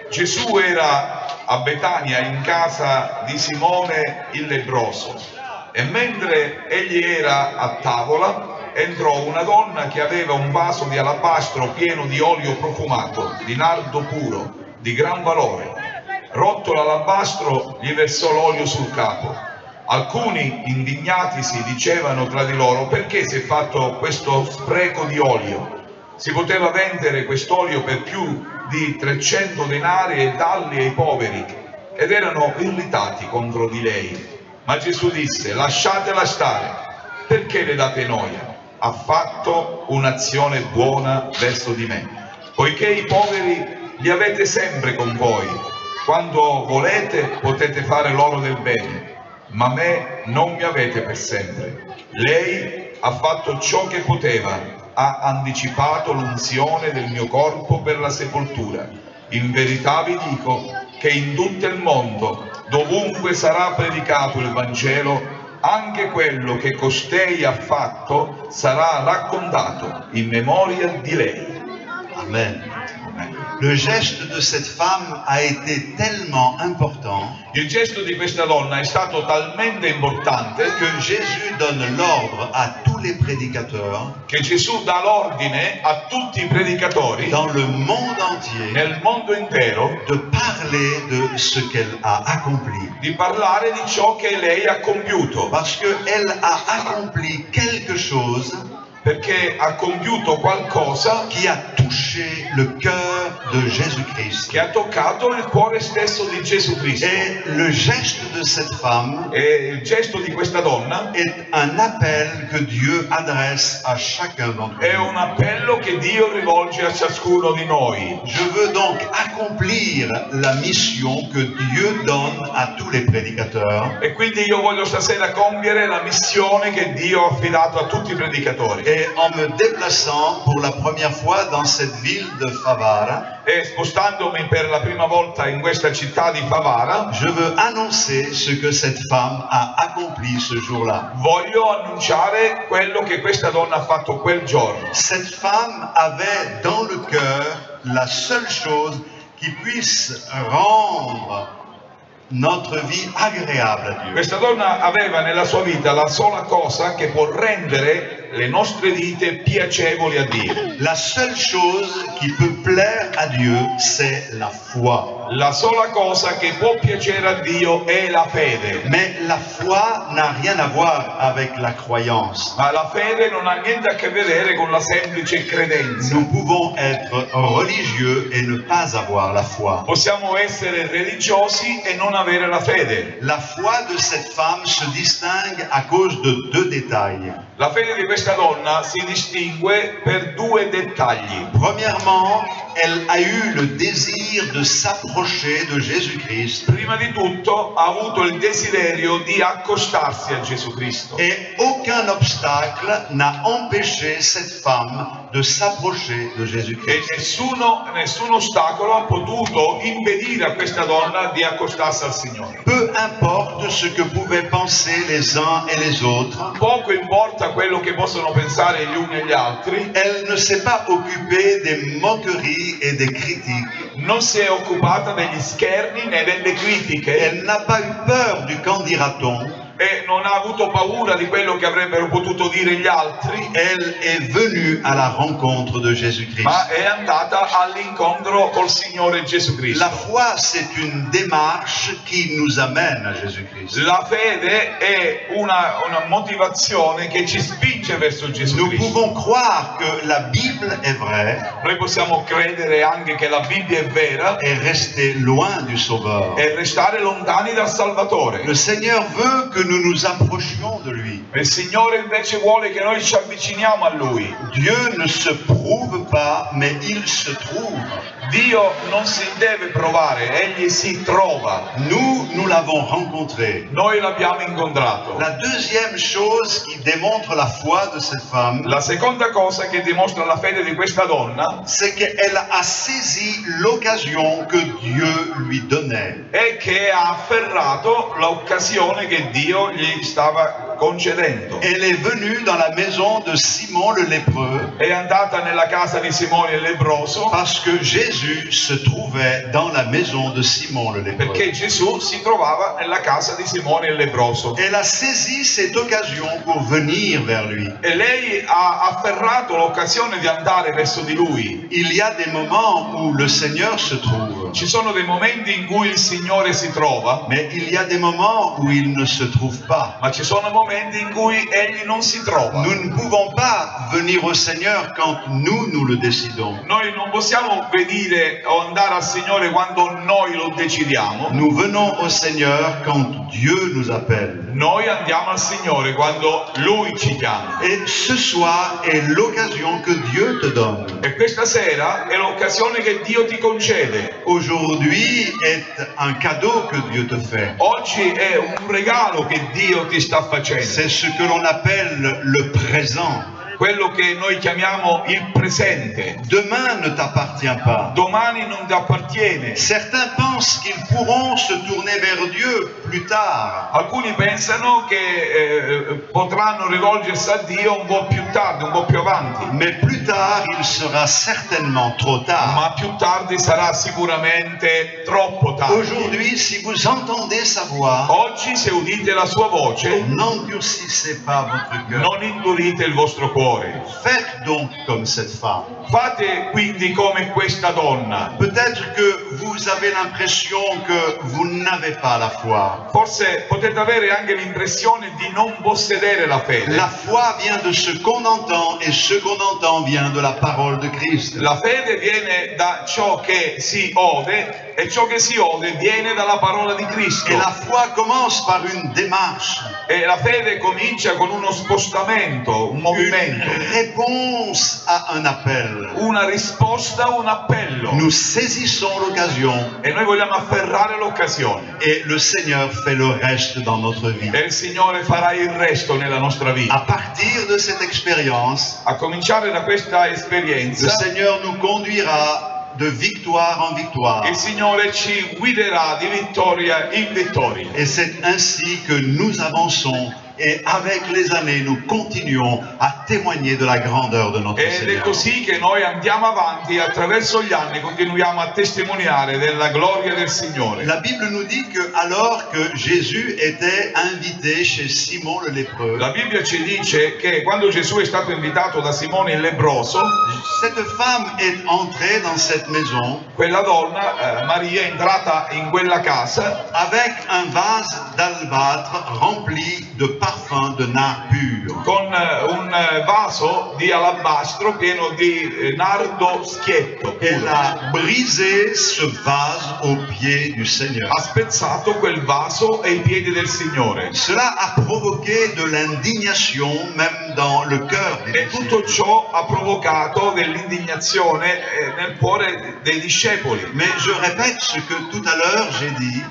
Gesù era a Betania in casa di Simone il lebbroso e mentre egli era a tavola entrò una donna che aveva un vaso di alabastro pieno di olio profumato, di nardo puro, di gran valore. Rotto l'alabastro gli versò l'olio sul capo. Alcuni indignatisi dicevano tra di loro: perché si è fatto questo spreco di olio? Si poteva vendere quest'olio per più di 300 denari e darli ai poveri. Ed erano irritati contro di lei. Ma Gesù disse: lasciatela stare, perché le date noia? Ha fatto un'azione buona verso di me, poiché i poveri li avete sempre con voi. Quando volete potete fare loro del bene, ma me non mi avete per sempre. Lei ha fatto ciò che poteva, ha anticipato l'unzione del mio corpo per la sepoltura. In verità vi dico che in tutto il mondo, dovunque sarà predicato il Vangelo, anche quello che costei ha fatto sarà raccontato in memoria di lei. Amen. Le geste de cette femme a été tellement important Il gesto di questa donna è stato talmente importante que Jésus donne l'ordre à tous les prédicateurs che Gesù dà l'ordine a tutti i predicatori dans le monde entier nel mondo intero de parler de ce qu'elle a accompli. di parlare di ciò che lei ha compiuto, Parce qu'elle a accompli quelque chose perché ha compiuto qualcosa qui a touché le cœur de Jésus-Christ. che ha toccato il cuore stesso di Gesù Cristo. Et le geste de cette femme E il gesto di questa donna est un appel que Dieu adresse à chacun d'entre è nous. un appello che Dio rivolge a ciascuno di noi. Je veux donc accomplir la mission que Dieu donne à tous les prédicateurs. E quindi io voglio stasera compiere la missione che Dio ha affidato a tutti i predicatori. Et en me déplaçant pour la première fois dans cette ville de Favara, E spostandomi per la prima volta in questa città di Favara, je veux annoncer ce que cette femme a accompli ce jour-là. voglio annunciare quello che questa donna ha fatto quel giorno. Cette femme avait dans le cœur la seule chose qui puisse rendre notre vie agréable à Dieu. Questa donna aveva nella sua vita la sola cosa che può rendere le nostre vite piacevoli a Dio. La seule chose qui peut plaire à Dieu, c'est la foi. La sola cosa che può piacere a Dio è la fede. Mais la foi n'a rien à voir avec la croyance. Ma la fede non ha niente a che vedere con la semplice credenza. Nous pouvons être religieux et ne pas avoir la foi. Possiamo essere religiosi e non avere la fede. La foi de cette femme se distingue à cause de deux détails. La fede di questa donna si distingue per due dettagli. Premièrement, elle a eu le désir de s'approcher de Jésus-Christ. Prima di tutto ha avuto il desiderio di accostarsi a Gesù Cristo. Et aucun obstacle n'a empêché cette femme de s'approcher de E Jésus-Christ. nessun ostacolo ha potuto impedire a questa donna di accostarsi al Signore. Peu importe ce que pouvaient penser les uns et les autres, Poco importa quello che possono pensare gli uni e gli altri, elle ne s'est pas occupée des moqueries et des critiques. non si è occupata degli scherni né delle critiche Elle n'a pas eu peur du qu'en dira-t-on. e non non ha avuto paura di quello che avrebbero potuto dire gli altri, elle est venue à la rencontre de Jésus-Christ. ma è andata all'incontro col Signore Gesù Cristo. La foi, c'est une démarche qui nous amène à Jésus-Christ. La fede è una motivazione che ci spinge verso Gesù Nous Cristo. pouvons croire que la Bible est vraie Noi possiamo credere anche che la Bibbia è vera et rester loin du Sauveur. e restare lontani dal Salvatore. Le Seigneur veut que nous nous approchions de lui. Il Signore invece vuole che noi ci avviciniamo a Lui. Dieu ne se prouve pas, mais il se trouve. Dio non si deve provare, Egli si trova. Nous l'avons rencontré. Noi l'abbiamo incontrato. La deuxième chose qui démontre la foi de cette femme, La seconda cosa che dimostra la fede di questa donna c'est qu'elle a saisi l'occasion que Dieu lui donnait. è che ha afferrato l'occasione che Dio gli stava concedendo. Elle est venue dans la maison de Simon le lépreux È andata nella casa di Simone il lebbroso parce que Jésus se trouvait dans la maison de Simon le lépreux. perché Gesù si trovava nella casa di Simone il lebbroso. Elle a saisi cette occasion pour venir vers lui. E lei ha afferrato l'occasione di andare verso di lui. Il y a des moments où le Seigneur se trouve, Ci sono dei momenti in cui il Signore si trova, mais il y a des moments où il ne se trouve pas. ma ci sono momenti in cui Egli non si trova. Nous ne pouvons pas venir au Seigneur quand nous le décidons. Noi non possiamo venire o andare al Signore quando noi lo decidiamo. Nous venons au Seigneur quand Dieu nous appelle. Noi andiamo al Signore quando Lui ci chiama. Et ce soir est l'occasion que Dieu te donne. E questa sera è l'occasione che Dio ti concede. Aujourd'hui est un cadeau que Dieu te fait. Oggi è un regalo che Dio ti sta facendo. C'est ce que l'on appelle le présent. Quello che noi chiamiamo il presente. Demain ne t'appartient pas. Domani non ti appartiene. Certains pensent qu'ils pourront se tourner vers Dieu plus tard. Alcuni pensano che potranno rivolgersi a Dio un po' più tardi, un po' più avanti. Mais plus tard, il sera certainement trop tard. Ma più tardi sarà sicuramente troppo tardi. Aujourd'hui, si vous entendez sa voix, Oggi, se udite la sua voce, n'endurcissez pas votre cœur. non indurite il vostro cuore. Faites donc comme cette femme. Fate quindi come questa donna. Peut-être que vous avez l'impression que vous n'avez pas la foi. Forse potete avere anche l'impressione di non possedere la fede. La foi vient de ce qu'on entend et ce qu'on entend vient de la parole de Christ. La fede viene da ciò che si ode e ciò che si ode viene dalla parola di Cristo. Et la foi commence par une démarche, E la fede comincia con uno spostamento, un movimento, une réponse à un appel. una risposta, un appello. Nous saisissons l'occasion E noi vogliamo afferrare l'occasione. et le Seigneur fait le reste dans notre vie. E il Signore farà il resto nella nostra À vita. partir de cette expérience, A cominciare da questa le esperienza, Seigneur nous conduira de victoire en victoire. il Signore ci guiderà di vittoria in vittoria. Et c'est ainsi que nous avançons et avec les années nous continuons à témoigner de la grandeur de notre Ed è Seigneur. così che noi andiamo avanti e attraverso gli anni continuiamo a testimoniare della gloria del Signore. La Bible nous dit que alors que Jésus était invité chez Simon le lépreux, La Bibbia ci dice che quando Gesù è stato invitato da Simone il lebbroso, cette femme est entrée dans cette maison quella donna, Maria, è entrata in quella casa avec un vase d'albâtre rempli de parfum de nard pur. con un vaso di alabastro pieno di nardo schietto. Elle a brisé ce vase aux pieds du Seigneur. Ha spezzato quel vaso ai piedi del Signore. Cela a provoqué de l'indignation même dans le cœur des E disciples. tutto ciò ha provocato dell'indignazione nel cuore dei discepoli. Mais je répète ce que tout à l'heure j'ai dit.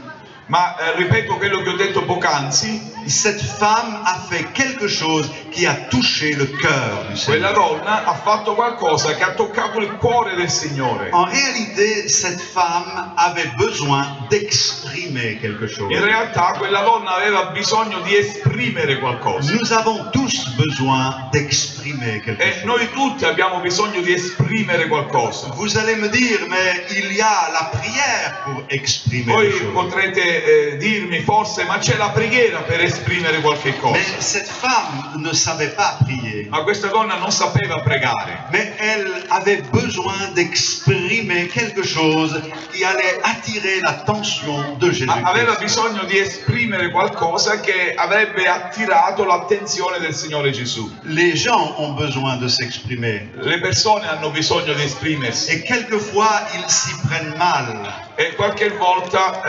Ma ripeto quello che ho detto poc'anzi, Cette femme a fait quelque chose qui a touché le cœur du quella Seigneur. donna ha fatto qualcosa che ha toccato il cuore del Signore. En réalité, cette femme avait besoin d'exprimer quelque chose. In realtà quella donna aveva bisogno di esprimere qualcosa. Nous avons tous besoin d'exprimer quelque E chose. noi tutti abbiamo bisogno di esprimere qualcosa. Vous allez me dire, mais il y a la prière pour exprimer les Voi choses. potrete dirmi forse, ma c'è la preghiera per esprimere qualche cosa. Mais cette femme ne savait pas prier. Ma questa donna non sapeva pregare. Mais elle avait besoin d'exprimer quelque chose qui allait attirer l'attention de Aveva Jésus-Christ. bisogno di esprimere qualcosa che avrebbe attirato l'attenzione del Signore Gesù. Les gens ont besoin de s'exprimer. Le persone hanno bisogno di esprimersi Et quelquefois, ils s'y prennent mal. e qualche volta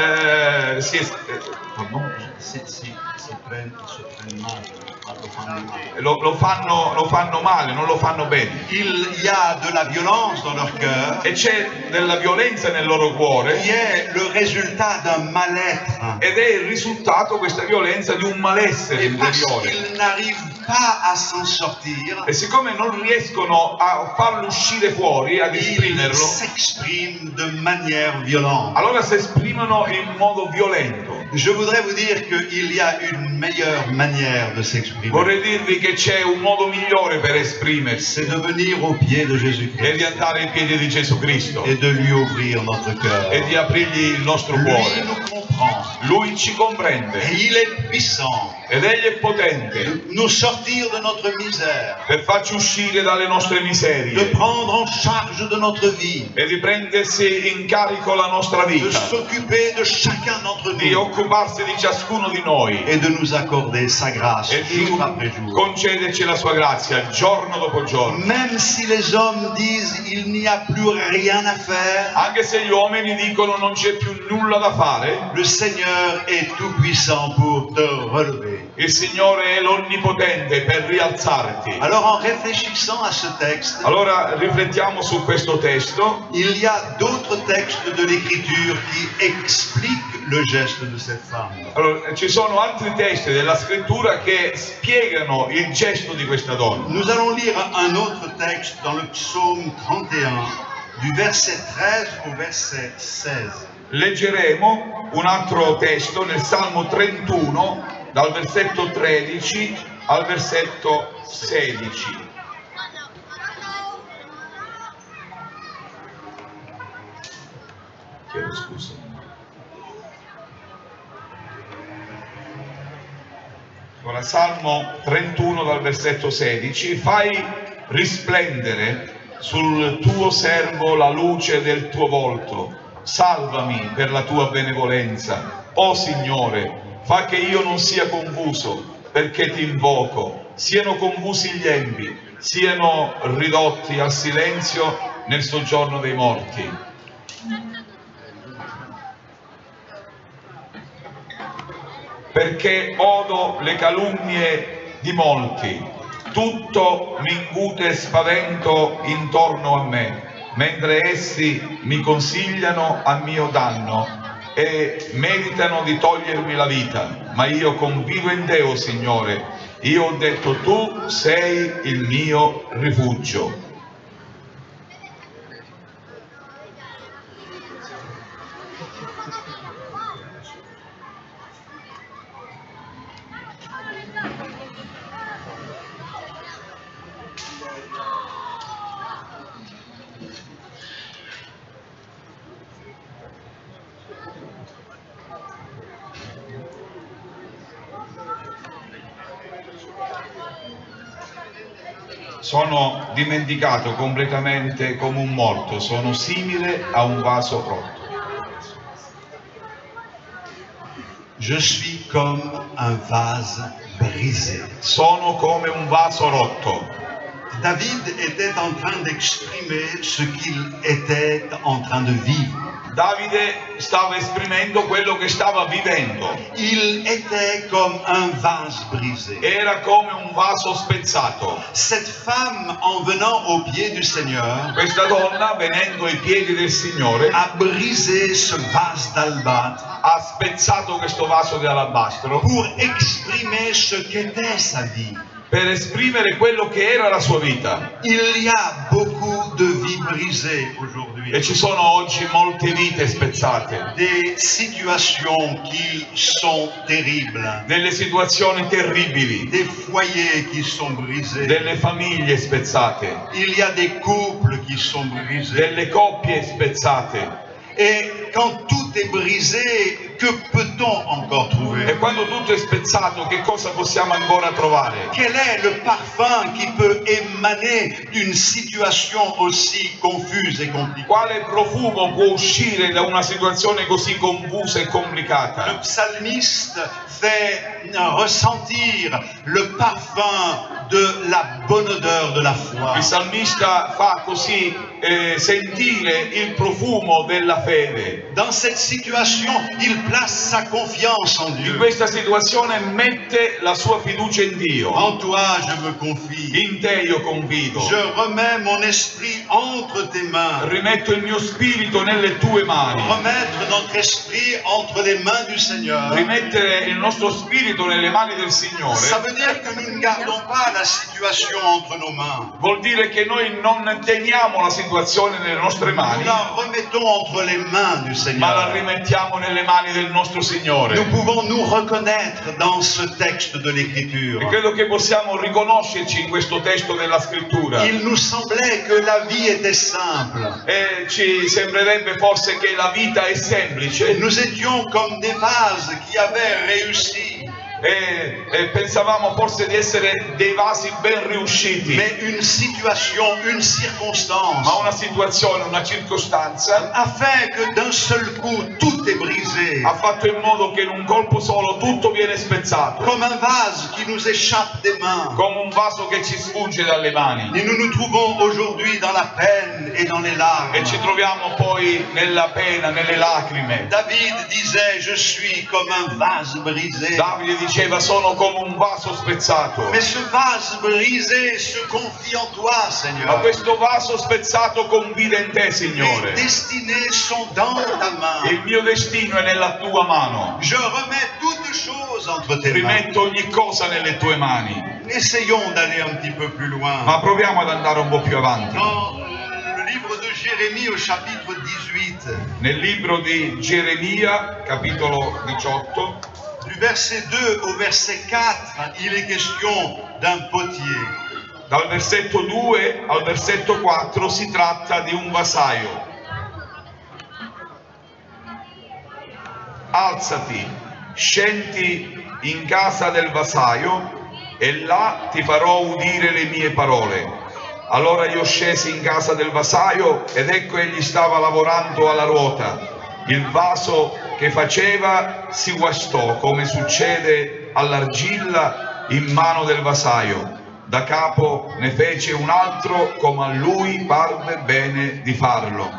lo fanno male, non lo fanno bene. Il y a de la violence dans leur cœur E c'è della violenza nel loro cuore qui est le résultat d'un mal-être. ed è il risultato, questa violenza, di un malessere Et parce interiore. qu'ils n'arrivent pas à s'en sortir, E siccome non riescono a farlo uscire fuori, ad ils esprimerlo, s'expriment de manière violente. allora si esprimono in modo violento. Je voudrais vous dire qu'il y a une meilleure manière de s'exprimer. Vorrei dirvi che c'è un modo migliore per esprimersi, C'est de venir aux pieds de è di Jésus-Christ andare ai piedi di Gesù Cristo et de lui ouvrir notre cœur. e di aprirgli il nostro Lui cuore. nous comprend Lui ci et comprende il est puissant ed egli è potente de nous sortir de notre misère, per farci uscire dalle nostre de miserie prendre en charge de notre vie, e di prendersi in carico la nostra de vita, s'occuper de chacun d'entre di nous occuparsi di ciascuno di noi et de nous accorder sa grâce e di jour après jour. concederci la sua grazia giorno dopo giorno. Même si les hommes disent il n'y a plus rien à faire, Anche se gli uomini dicono non c'è più nulla da fare, le Seigneur est tout puissant pour te relever. il Signore è l'Onnipotente per rialzarti. Alors en réfléchissant à ce texte, Allora riflettiamo su questo testo. il y a d'autres textes de l'Écriture qui expliquent le geste de cette femme. Allora, ci sono altri testi della scrittura che spiegano il gesto di questa donna. Nous allons lire un autre texte dans le psaume 31, du verset 13 au verset 16. Leggeremo un altro testo nel Salmo 31, dal versetto 13 al versetto 16. Chiedo scusa. Ora, Salmo 31 dal versetto 16. Fai risplendere sul tuo servo la luce del tuo volto. Salvami per la tua benevolenza. O Signore, fa che io non sia confuso, perché ti invoco. Siano confusi gli empi, siano ridotti al silenzio nel soggiorno dei morti. Perché odo le calunnie di molti, tutto mi incute spavento intorno a me, mentre essi mi consigliano a mio danno e meditano di togliermi la vita. Ma io confido in te, o Signore, io ho detto tu sei il mio rifugio. Sono dimenticato completamente come un morto, sono simile a un vaso rotto. Je suis comme un vase brisé. Sono come un vaso rotto. David était en train d'exprimer ce qu'il était en train de vivre. Davide stava esprimendo quello che stava vivendo. Il était comme un vase brisé. Era come un vaso spezzato. Cette femme, en venant aux pieds du Seigneur, Questa donna, venendo ai piedi del Signore, a brisé ce vase d'albâtre ha spezzato questo vaso di alabastro pour exprimer ce qu'était sa vie. per esprimere quello che era la sua vita. Il y a beaucoup de vies brisées aujourd'hui. E ci sono oggi molte vite spezzate, Des situations qui sont terribles. delle situazioni terribili, Des foyers qui sont brisés. delle famiglie spezzate, Il y a des couples qui sont brisés. delle coppie spezzate. Et quand tout est brisé, que peut-on encore E trouver? quando tutto è spezzato, che cosa possiamo ancora trovare? Quel est le parfum qui peut émaner d'une situation aussi confuse et compliquée? Quale profumo può uscire da una situazione così confusa e Le complicata? psalmiste fait ressentir le parfum de la bonne odeur de la foi. Il salmista fa così sentire il profumo della fede. Dans cette situation, il place sa confiance en In Dieu. questa situazione mette la sua fiducia in Dio. En toi, je me confie. In te io confido. Je remets mon esprit entre tes mains. Rimetto il mio spirito nelle tue mani. Remettre notre esprit entre les mains du Seigneur. Rimettere il nostro spirito nelle mani del Signore Ça veut dire que nous ne gardons pas la situation entre nos mains. vuol dire che noi non teniamo la situazione nelle nostre Nous mani, la remettons entre les mains du ma la Seigneur. rimettiamo nelle mani del nostro Signore. Nous pouvons nous reconnaître dans ce texte de E l'Écriture. credo che possiamo riconoscerci in questo testo della Scrittura. Il nous semblait que la vie était simple. E ci sembrerebbe forse che la vita è semplice Nous étions comme des vases qui avaient réussi. e pensavamo forse di essere dei vasi ben riusciti, Mais une situation, une circonstance ma una situazione, una circostanza a fait que d'un seul coup tout est brisé. ha fatto in modo che in un colpo solo tutto viene spezzato, Comme un vase qui nous échappe des mains. come un vaso che ci sfugge dalle mani. Et nous nous trouvons aujourd'hui dans la peine et dans les larmes. E ci troviamo poi nella pena, nelle lacrime. David disait, je suis comme un vase brisé. Davide diceva sono come un vaso spezzato, Mais ce vase brisé se confie en toi, ma Seigneur. questo vaso spezzato confida in te, Mes Signore. destinées sont dans ta main. Il mio destino è nella tua mano. Je remets toutes choses entre tes mains. Rimetto ogni cosa nelle tue mani. Essayons d'aller un petit peu plus loin. Ma proviamo ad andare un po' più avanti. Dans le livre de Jérémie au chapitre 18, Nel libro di Geremia, capitolo 18, du verset 2 au verset 4, il est question d'un potier. dal versetto 2 al versetto 4 si tratta di un vasaio. Alzati, scendi in casa del vasaio e là ti farò udire le mie parole. Allora io scesi in casa del vasaio ed ecco egli stava lavorando alla ruota. Il vaso che faceva si guastò, come succede all'argilla in mano del vasaio. Da capo ne fece un altro come a lui parve bene di farlo.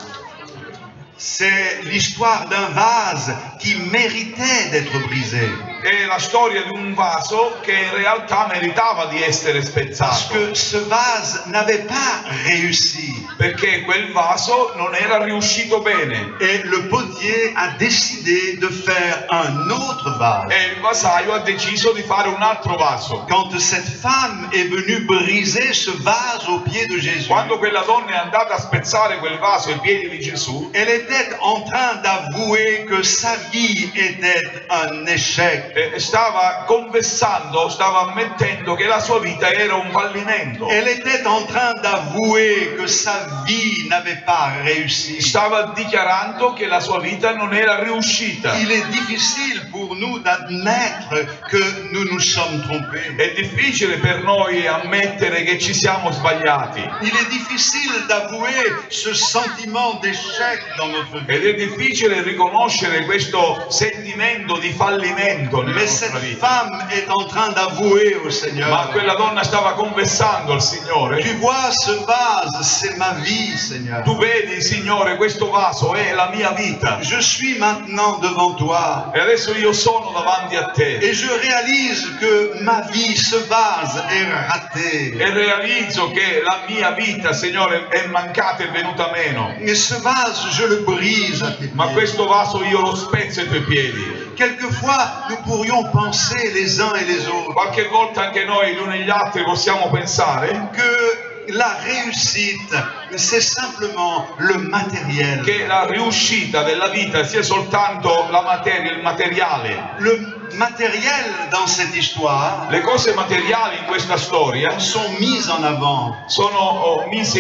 C'est l'histoire d'un vase qui méritait d'être brisé. È la storia di un vaso che in realtà meritava di essere Parce spezzato, que ce vase n'avait pas réussi. perché quel vaso non era riuscito bene Et le potier a décidé de faire un autre vase. e il vasaio ha deciso di fare un altro vaso. Quand cette femme est venue briser ce vase aux pieds de Jésus, Quando quella donna è andata a spezzare quel vaso ai piedi di Gesù, elle était en train d'avouer que sa vie était un échec. stava confessando, stava ammettendo che la sua vita era un fallimento. Elle était en train d'avouer que sa vie n'avait pas réussi. Stava dichiarando che la sua vita non era riuscita. Il est difficile pour nous d'admettre que nous nous sommes trompés. È difficile per noi ammettere che ci siamo sbagliati Il est difficile d'avouer ce sentiment d'échec dans notre vie. ed è difficile riconoscere questo sentimento di fallimento nella Mais nostra cette vita. femme est en train d'avouer au Ma Seigneur. quella donna stava confessando al Tu Signore: vois, ce vase, c'est ma vie, Seigneur. tu vedi, Signore, questo vaso è la mia vita Je suis maintenant devant toi. e adesso io sono davanti a te Et je réalise que ma vie, ce vase, est raté. e realizzo che la mia vita, Signore, è mancata e venuta meno. Et ce vase, je le brise à tes Ma pieds. questo vaso io lo spezzo ai tuoi piedi. Quelquefois, nous pourrions penser les uns et les autres Qualche volta anche noi, gli uni e gli altri, possiamo pensare que la réussite, c'est simplement le matériel. che la riuscita della vita sia soltanto la materia, il materiale. Le matériel dans cette histoire Le cose materiali in questa storia sont mises en avant. sono messe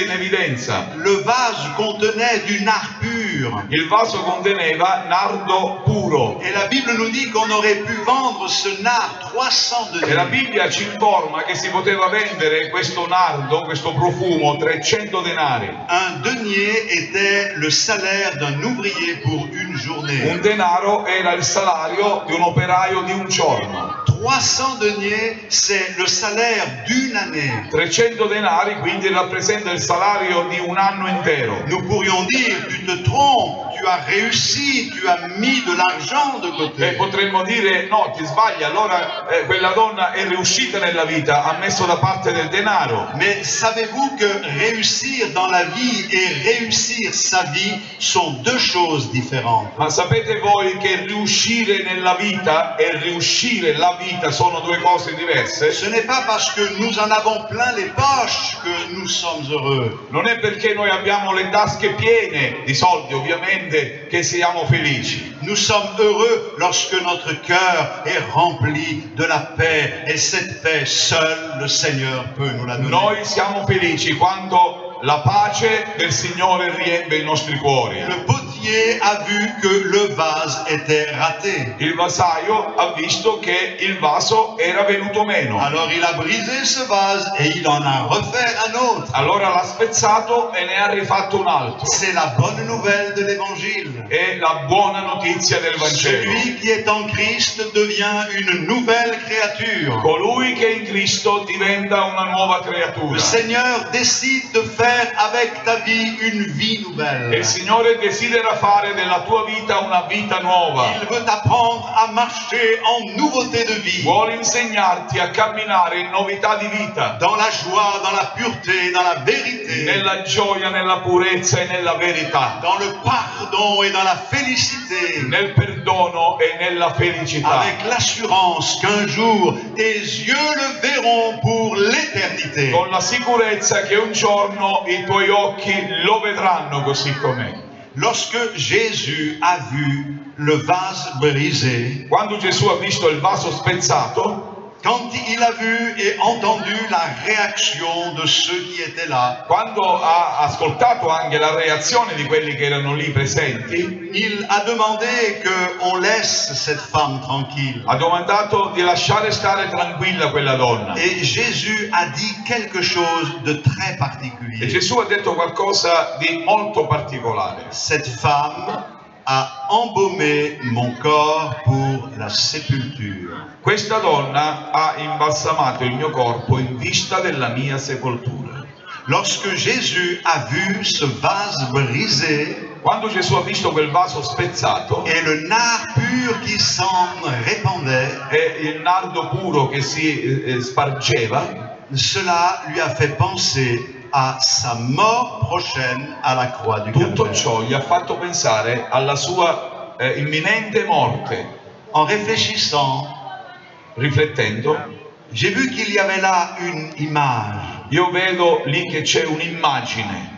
in evidenza. Le vase contenait du nard pur pur. Il vaso conteneva nardo puro. Et la Bible nous dit qu'on aurait pu vendre ce nard 300 E la deniers. Bibbia ci informa che si poteva vendere questo nardo, questo profumo, 300 denari. Un denier était le salaire d'un ouvrier pour une journée. Un denaro era il salario di un operaio di un giorno. 300 deniers, c'est le salaire d'une année. 300 denari quindi rappresenta il salario di un anno intero. Nous pourrions dire, tu te trompes, tu as réussi, tu as mis de l'argent de E côté. potremmo dire no, ti sbagli, allora quella donna è riuscita nella vita, ha messo da parte del denaro. Mais savez-vous que réussir dans la vie et réussir sa vie sont deux choses différentes? Ma sapete voi che riuscire nella vita e riuscire la vita sono due cose diverse? Ce n'est pas parce que nous en avons plein les poches que nous sommes heureux. Non è perché noi abbiamo le tasche piene di soldi, ovviamente, che siamo felici. Nous sommes heureux lorsque notre cœur est rempli de la paix. Et cette paix, seul le Seigneur peut nous la donner. Noi siamo felici quando la pace del Signore riempie i nostri cuori. Le potier a vu que le vase était raté. Il vasaio ha visto che il vaso era venuto meno. Alors il a brisé ce vase et il en a refait un autre. Allora l'ha spezzato e ne ha rifatto un altro. C'est la bonne nouvelle de l'évangile. È la buona notizia del Vangelo. Celui qui est en Christ devient une nouvelle créature. Colui che è in Cristo diventa una nuova Le creatura. Seigneur décide de faire avec ta vie une vie E nouvelle. il Signore desidera fare della tua vita una vita nuova. Il veut t'apprendre à marcher en nouveauté de vie. Vuole insegnarti a camminare in novità di vita, Dans la joie, dans la pureté, dans la vérité. nella gioia, nella purezza e nella verità, Dans le pardon et dans la félicité. nel perdono e nella felicità, Avec l'assurance qu'un jour tes yeux le verront pour l'éternité. con la sicurezza che un giorno i tuoi occhi lo vedranno così com'è. Lorsque Jésus a vu le vase brisé, Quando Gesù ha visto il vaso spezzato, quand il a vu et entendu la réaction de ceux qui étaient là, quando ha ascoltato anche la reazione di quelli che erano lì presenti, il a demandé qu'on laisse cette femme tranquille. ha domandato di lasciare stare tranquilla quella donna. Et Jésus a dit quelque chose de très E particulier. Gesù ha detto qualcosa di molto particolare. Cette femme a embaumé mon corps pour la sépulture. Questa donna ha imbalsamato il mio corpo in vista della mia sepoltura. Lorsque Jésus a vu ce vase brisé Quando Gesù ha visto quel vaso spezzato et le nard pur qui s'en répandait, e il nardo puro che si spargeva, cela lui a fait penser à sa mort prochaine à la croix du tutto Calvaire. ciò gli ha fatto pensare alla sua imminente morte. En réfléchissant, Riflettendo, j'ai vu qu'il y avait là une image, io vedo lì che c'è un'immagine,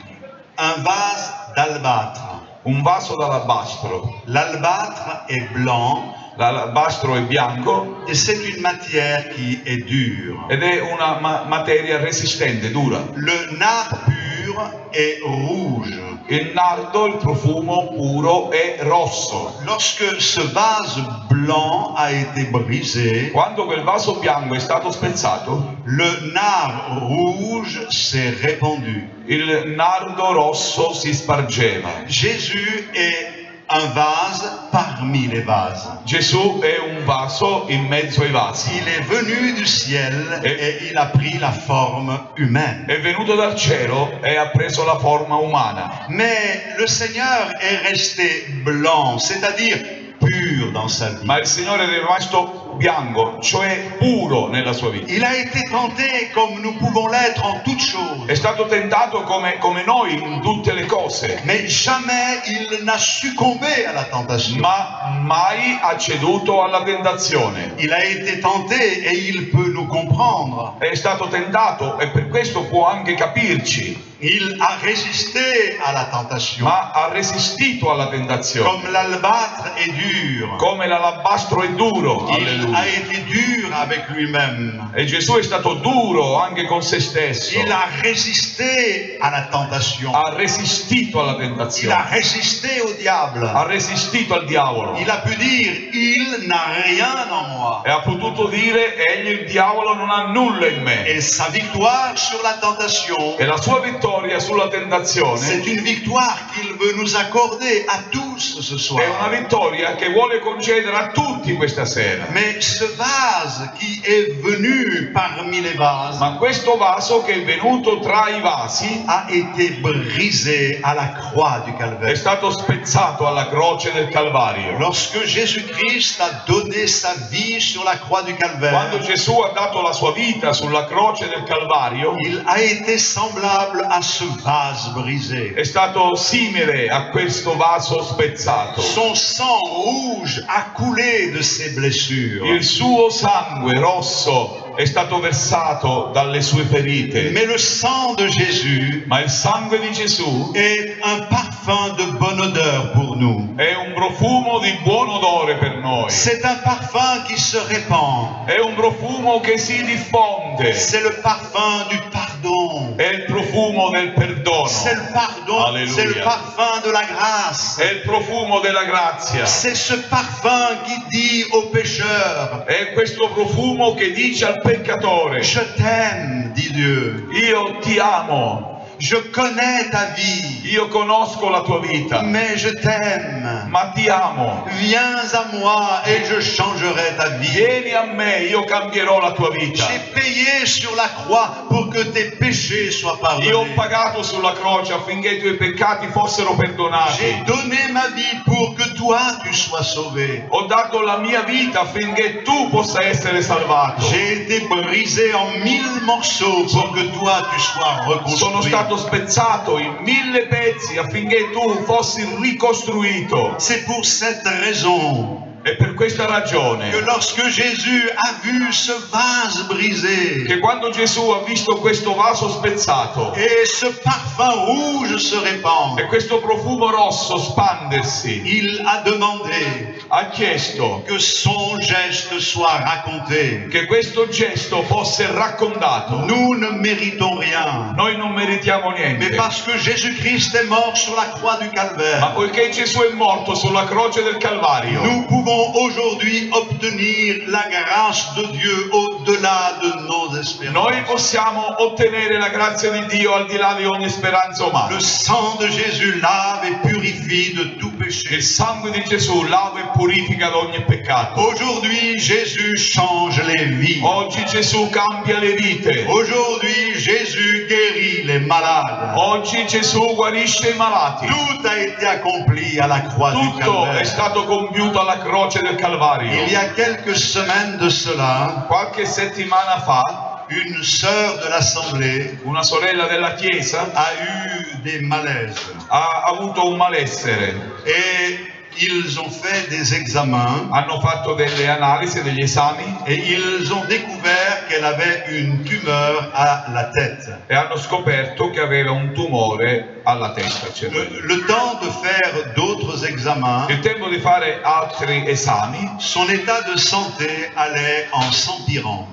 un vase d'albâtre. un vaso d'alabastro. L'albâtre est blanc L'alabastro è bianco et c'est une matière qui est dure. ed è una materia resistente, dura. Le nard pur est rouge. Il nardo, il profumo puro, è rosso. Lorsque ce vase blanc a été brisé, Quando quel vaso bianco è stato spezzato, le nard rouge s'est répandu. il nardo rosso si spargeva. Jésus est un vase parmi les vases. Gesù è un vaso in mezzo ai vasi. Il est venu du ciel et il a pris la forme humaine. È venuto dal cielo e ha preso la forma umana. Mais le Seigneur est resté blanc, c'est-à-dire pur dans sa vie. Ma il Signore è rimasto bianco, cioè puro nella sua vita. Il a été tenté comme nous pouvons l'être en toutes choses. È stato tentato come noi in tutte le cose, Mais jamais il n'a succombé à la tentation. ma mai ha ceduto alla tentazione. Il a été tenté et il peut nous comprendre. È stato tentato e per questo può anche capirci. Il a résisté à la tentation. ma ha resistito alla tentazione. Comme l'albâtre est dur, Come l'alabastro è duro, il alleluia. a été dur avec lui-même. E Gesù è stato duro anche con se stesso. Il a résisté à la tentation. Ha resistito alla Il a tentazione. résisté au diable. Ha resistito al diavolo. Il a pu dire, il n'a rien en moi. E ha potuto dire, egli il diavolo non ha nulla in me. Et sa victoire sur la tentation, E la sua vittoria sulla tentazione c'est une victoire qu'il veut nous accorder à tous ce soir. è una vittoria che vuole concedere a tutti questa sera. Mais ce vase qui est venu parmi les vases Ma questo vaso che è venuto tra i vasi a été brisé à la croix du è Calvaire. stato spezzato alla croce del Calvario. Lorsque Jésus-Christ a donné sa vie sur la croix du Quando Calvaire, Gesù ha dato la sua vita sulla croce del Calvario, il a été semblable à ce vase brisé. è stato simile a questo vaso spezzato. Son sang rouge a coulé de ses blessures. Il suo sangue rosso è stato versato dalle sue ferite. Mais le sang de Jésus Ma il sangue di Gesù est un parfum de bonne odeur pour nous. è un profumo di buon odore per noi. C'est un parfum qui se répand. È un profumo che si diffonde. C'est le parfum du pardon. È il profumo del perdono. C'est le pardon. Alléluia. C'est le parfum de la grâce. È il profumo della grazia. C'est ce parfum qui dit aux pécheurs, È questo profumo che dice al peccatore: je t'aime, dit Dieu. io ti amo, Je connais ta vie, io conosco la tua vita, mais je t'aime. ma ti amo. Viens à moi et je changerai ta vie. Vieni a me, io cambierò la tua vita. J'ai payé sur la croix pour que tes péchés soient Io ho pardonnés. pagato sulla croce affinché i tuoi peccati fossero J'ai perdonati. donné ma vie pour que toi tu sois sauvé. Ho dato la mia vita affinché tu possa essere salvato. J'ai été brisé en 1000 morceaux pour que toi tu sois Sono reconstruit. stato spezzato in 1000 pezzi affinché tu fossi ricostruito. C'est pour cette raison E per questa ragione que lorsque Jésus a vu ce vase brisé che quando Gesù ha visto questo vaso spezzato et ce parfum rouge se répand, e questo profumo rosso spandersi, il a demandé ha chiesto que son geste soit raconté. che questo gesto fosse raccontato. Nous ne méritons rien, Noi non meritiamo mais niente, parce que Jésus-Christ est mort sur la croix du ma Calvaire, poiché Gesù è morto sulla croce del Calvario, nous pouvons aujourd'hui obtenir la grâce de Dieu au-delà de nos noi espérances. possiamo ottenere la grazia di Dio al di là di ogni speranza Le umana. sang de Jésus lave et purifie de tout péché. Il sangue di Gesù lava e purifica da ogni peccato. Aujourd'hui, Jésus change les vies. Oggi Gesù cambia le vite. Aujourd'hui, Jésus guérit les malades. Oggi Gesù guarisce i malati. Tout a été accompli à la croix du Tutto è Calvaire. stato compiuto alla croce del Calvario. Il y a quelques semaines de cela, Qualche settimana fa une sœur de l'Assemblée una sorella della Chiesa a eu des malaises. ha avuto un malessere. Et ils ont fait des examens Hanno fatto delle analisi, degli esami et ils ont découvert qu'elle avait une tumeur à la tête. e hanno scoperto che aveva un tumore alla testa. Le temps de faire d'autres examens, Il tempo di fare altri esami, son état de santé allait en s'empirant.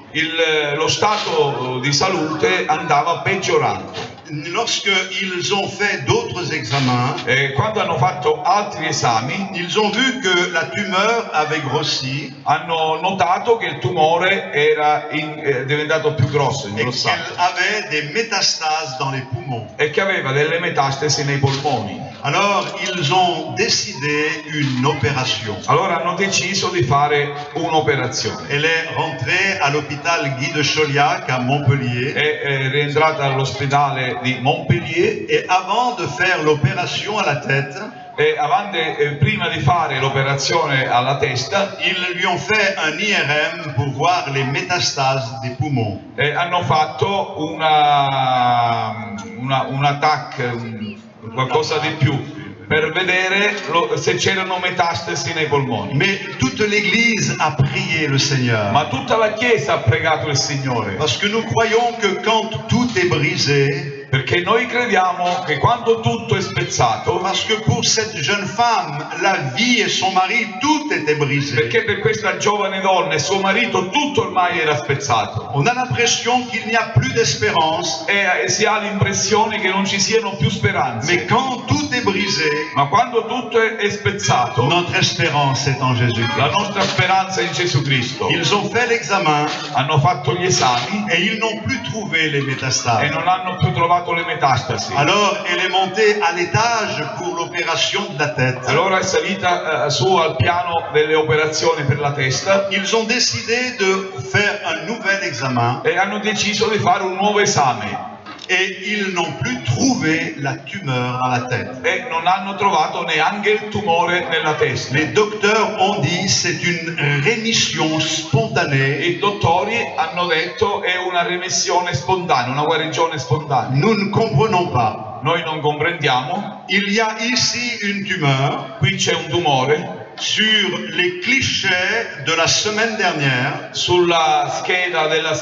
lo stato di salute andava peggiorando. Lorsque ils ont fait d'autres examens, E quando hanno fatto altri esami, ils ont vu que la tumeur avait grossi hanno notato che il tumore era diventato più grosso, et qu'elle ingrossato, avait des métastases dans les poumons. e che aveva delle metastasi nei polmoni. Alors ils ont décidé une opération. Allora hanno deciso di fare un'operazione. Elle est rentrée à l'hôpital Guy de Chauliac à Montpellier. È rientrata all'ospedale di Montpellier Et avant de faire l'opération à la tête, e prima di fare l'operazione alla testa ils lui ont fait un IRM pour voir les métastases des poumons. hanno fatto un TAC, qualcosa di più, per vedere se c'erano metastasi nei polmoni. Mais toute l'Église a prié le Seigneur. Ma tutta la Chiesa ha pregato il Signore, Parce que nous croyons que quand tout est brisé, Perché noi crediamo che quando tutto è spezzato, parce que pour cette jeune femme, la vie et son mari, tout était brisé. perché per questa giovane donna e suo marito tutto ormai era spezzato. On a l'impression qu'il n'y a plus d'espérance. E si ha l'impressione che non ci siano più speranze. Mais quand tout est brisé, Ma quando tutto è spezzato, notre espérance est en Jésus-Christ. la nostra speranza è in Gesù Cristo. Ils ont fait l'examen Hanno fatto gli esami et ils n'ont plus trouvé les e métastases. non hanno più trovato le metastasi. Alors, elle est montée à l'étage pour l'opération de la tête. Allora è salita su al piano delle operazioni per la testa Ils ont décidé de faire un nouvel examen e hanno deciso di fare un nuovo esame et ils n'ont plus trouvé la tumeur dans la tête. e non hanno trovato neanche il tumore nella testa. Les docteurs ont dit c'est une rémission spontanée. I dottori hanno detto è una remissione spontanea, una guarigione spontanea. Nous ne comprenons pas. Noi non comprendiamo. Il y a ici une tumeur. Qui c'è un tumore. Sur les clichés de la semaine dernière Sulla scheda della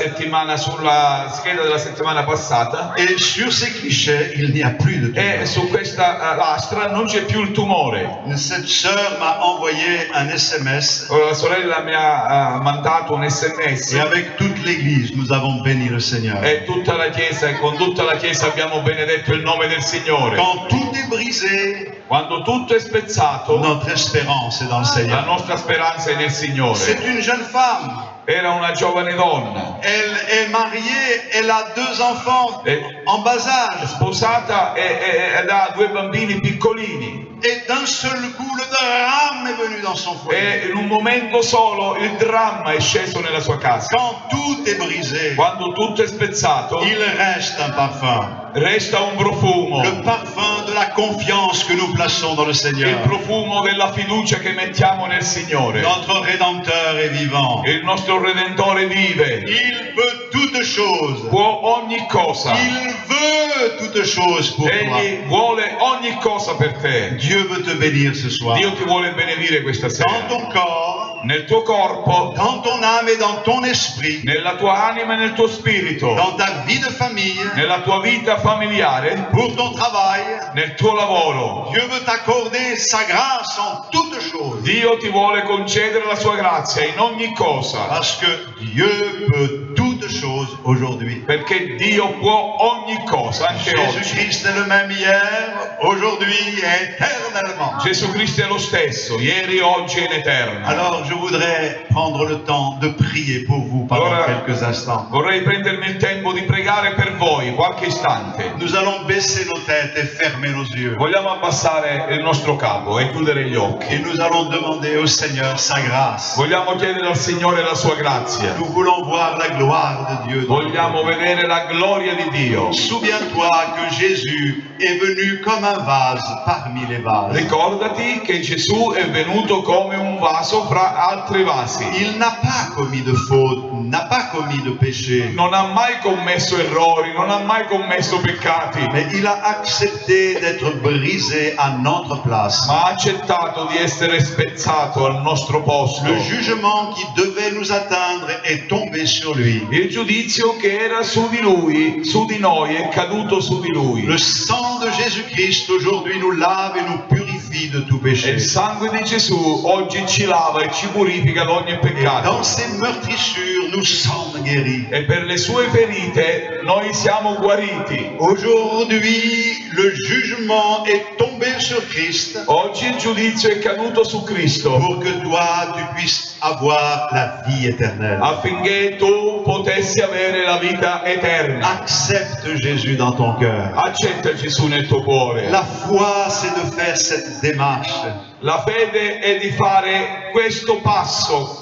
settimana passata, et sur ces clichés il n'y a plus de e tumeur. su questa lastra non c'è più il tumore. Cette sœur m'a envoyé un SMS Ora, la sorella mi ha mandato un et SMS avec toute l'église nous avons béni le Seigneur. e tutta la chiesa, con tutta la chiesa abbiamo benedetto il nome del Signore. Quand tout est brisé, Quando tutto è spezzato, notre espérance est dans le la Seigneur. nostra speranza è nel Signore. C'est une jeune femme. Era una giovane donna, Elle est mariée, elle a 2 enfants E- en bas âge. sposata ed ha 2 bambini piccolini. Et d'un seul coup, le drame est venu dans son foyer. E in un momento solo il dramma è sceso nella sua casa. Quand tout est brisé, Quando tutto è spezzato, il reste un parfum. resta un profumo, Le parfum de la confiance que nous plaçons dans le il Seigneur. profumo della fiducia che mettiamo nel Signore. Notre Rédempteur est vivant. Il nostro Redentore vive, Il veut toutes choses. può ogni cosa, Il veut toutes choses pour toi. Egli vuole ogni cosa per te. Dieu veut te bénir ce soir. Dio ti vuole benedire questa Dans sera. ton corps, Nel tuo corpo, dans ton âme et dans ton esprit, nella tua anima e nel tuo spirito, dans ta vie de famille, nella tua vita familiare, pour ton travail. nel tuo lavoro. Dieu veut t'accorder sa grâce en toutes choses. Dio ti vuole concedere la sua grazia in ogni cosa, Parce que Dieu peut toutes choses aujourd'hui. perché Dio può ogni cosa, anche oggi. Jésus-Christ est le même hier, aujourd'hui et éternellement. Gesù Cristo è lo stesso, ieri, oggi e in eterno. Alors je voudrais prendre le temps de prier pour vous pendant Allora, quelques instants. vorrei prendermi il tempo di pregare per voi qualche istante. Nous allons baisser nos têtes et fermer nos yeux. Vogliamo abbassare il nostro capo e chiudere gli occhi. Et nous allons demander au Seigneur sa grâce. Vogliamo chiedere al Signore la sua grazia. Nous voulons voir la gloire de Dieu. Vogliamo vedere la gloria di Dio. Souviens-toi que Jésus est venu comme un vase parmi les vases. Ricordati che Gesù è venuto come un vaso fra altri vasi. Il n'a pas commis de faute, n'a pas commis de péché, Non ha mai commesso errori, non ha mai commesso peccati, mais il a accepté d'être brisé à notre place. ma ha accettato di essere spezzato al nostro posto. Le jugement qui devait nous atteindre est tombé sur lui. Il giudizio che era su di lui, su di noi, è caduto su di lui. Le sang de Jésus-Christ aujourd'hui nous lave et nous purifie de tout E péché. il sangue di Gesù oggi ci lava e ci purifica da ogni Et peccato. dans ces meurtrissures, nous sommes guéris. E per le sue ferite noi siamo guariti. Aujourd'hui, le jugement est tombé sur Christ Oggi il giudizio è caduto su Cristo pour que toi, tu puisses avoir la vie éternelle. affinché tu potessi avere la vita eterna. Accepte Jésus dans ton cœur. Accetta Gesù nel tuo cuore. La foi, c'est de faire cette démarche. La fede è di fare questo passo,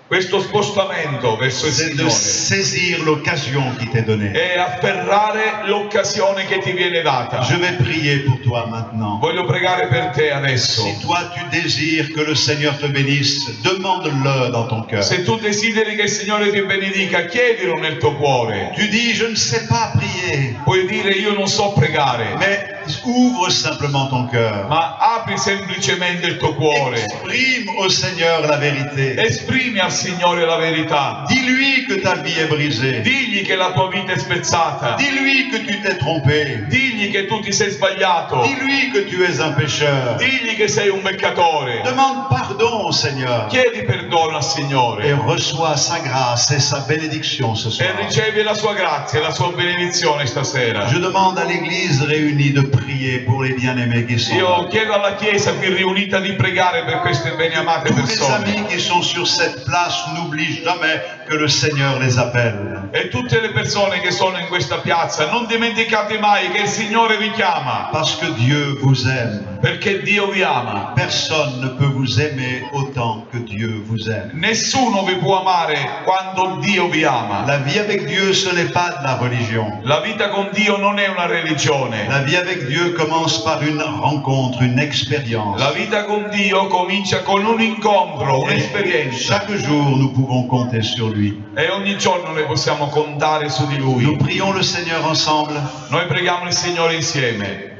questo spostamento verso il C'est de Signore saisir l'occasion qui t'est donnée. e afferrare l'occasione che ti viene data. Je vais prier pour toi maintenant. Voglio pregare per te adesso. Si toi tu désires que le Seigneur te bénisse, demande-le dans ton cœur. Se tu desideri che il Signore ti benedica, chiedilo nel tuo cuore. Tu dis, je ne sais pas prier, Puoi dire io non so pregare, mais ouvre simplement ton cœur. ma apri semplicemente il tuo cuore. Exprime au Seigneur la vérité. Esprimi al Signore la verità. Dis-lui que ta vie est brisée. Digli che la tua vita è spezzata. Dis-lui que tu t'es trompé. Digli che tu ti sei sbagliato. Dis-lui que tu es un pécheur. Digli che sei un peccatore. Demande pardon au Seigneur Chiedi perdono al Signore et reçois sa grâce et sa bénédiction ce e soir. ricevi la sua grazia e la sua benedizione stasera. Je demande à l'Église réunie de prier pour les bien-aimés qui sont Io là. chiedo alla Chiesa qui riunita di pregare per queste beniamate Tous les persone. amis qui sont sur cette place n'oublient jamais que le Seigneur les appelle. E tutte le persone che sono in questa piazza, non dimenticate mai che il Signore vi chiama, Parce que Dieu vous aime. perché Dio vi ama. Personne ne peut vous aimer autant que Dieu vous aime. Nessuno vi può amare quando Dio vi ama. La vie avec Dieu, ce n'est pas de la religion. La vita con Dio non è una religione. La vie avec Dieu commence par une rencontre, une expérience. La vita con Dio comincia con un incontro, Et un'esperienza. chaque jour, nous pouvons compter sur lui. E ogni giorno noi possiamo contare su di Nous Lui. prions le Seigneur ensemble. Noi preghiamo il Signore insieme.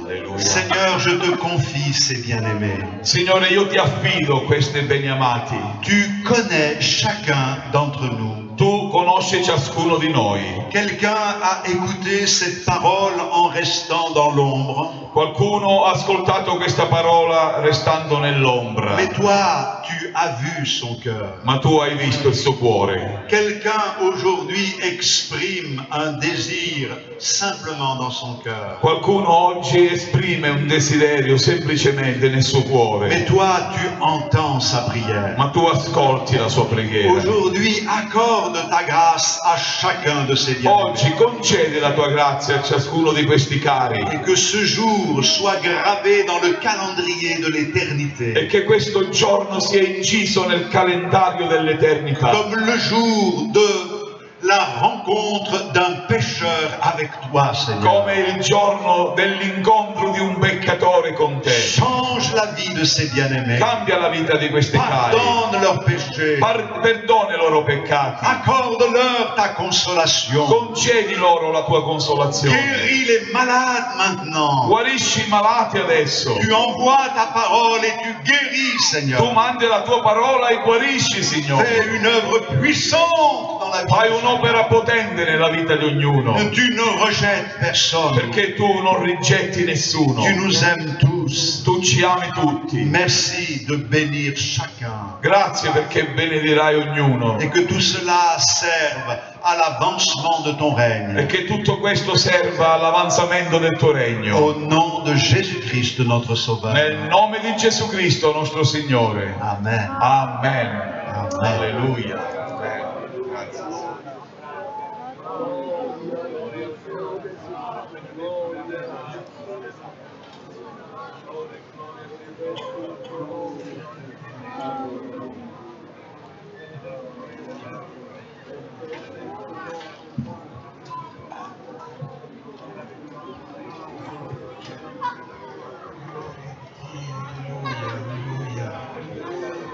Alleluia. Seigneur, je te confie ces bien-aimés. Signore, io ti affido questi beniamati. Tu connais chacun d'entre nous. Tu conosci ciascuno di noi. Quelqu'un a écouté cette parole en restant dans l'ombre. Qualcuno ha ascoltato questa parola restando nell'ombra, Mais toi, tu as vu son cœur. ma tu hai visto il suo cuore. Quelqu'un aujourd'hui exprime un désir simplement dans son cœur. Qualcuno oggi esprime un desiderio semplicemente nel suo Mais cuore, toi, tu entends sa prière. ma tu ascolti la sua preghiera. Aujourd'hui, accorde ta grâce à chacun de ces bien-aimés. Oggi concede la tua grazia a ciascuno di questi cari Et que ce jour soit gravé dans le calendrier de l'éternité. e che questo giorno sia inciso nel calendario dell'eternità, Comme le jour de la rencontre d'un pécheur avec toi, Seigneur. come il giorno dell'incontro di un peccatore con te. Change la vie de ces bien-aimés. Cambia la vita di questi cari, Pardonne leurs péchés. perdona i loro peccati, Accorde-leur ta consolation. concedi loro la tua consolazione, Guéris les malades maintenant. guarisci i malati adesso, Tu envoies ta parole et tu guéris, tu Seigneur. mandi la tua parola e guarisci, Signore. Fais une œuvre puissante dans la Fai vie. un'opera potente nella vita di ognuno, Tu ne rejettes personne. perché tu non rigetti nessuno, Tu nous aimes tous. tu ci ami tutti. Merci de bénir chacun. Grazie perché benedirai ognuno Et que tout cela serve à l'avancement de ton règne. e che tutto questo serva all'avanzamento del tuo regno. Au nom de Jésus-Christ, notre Sauveur. Nel nome di Gesù Cristo, nostro Signore. Amen. Amen. Amen. Alleluia. Amen. Grazie.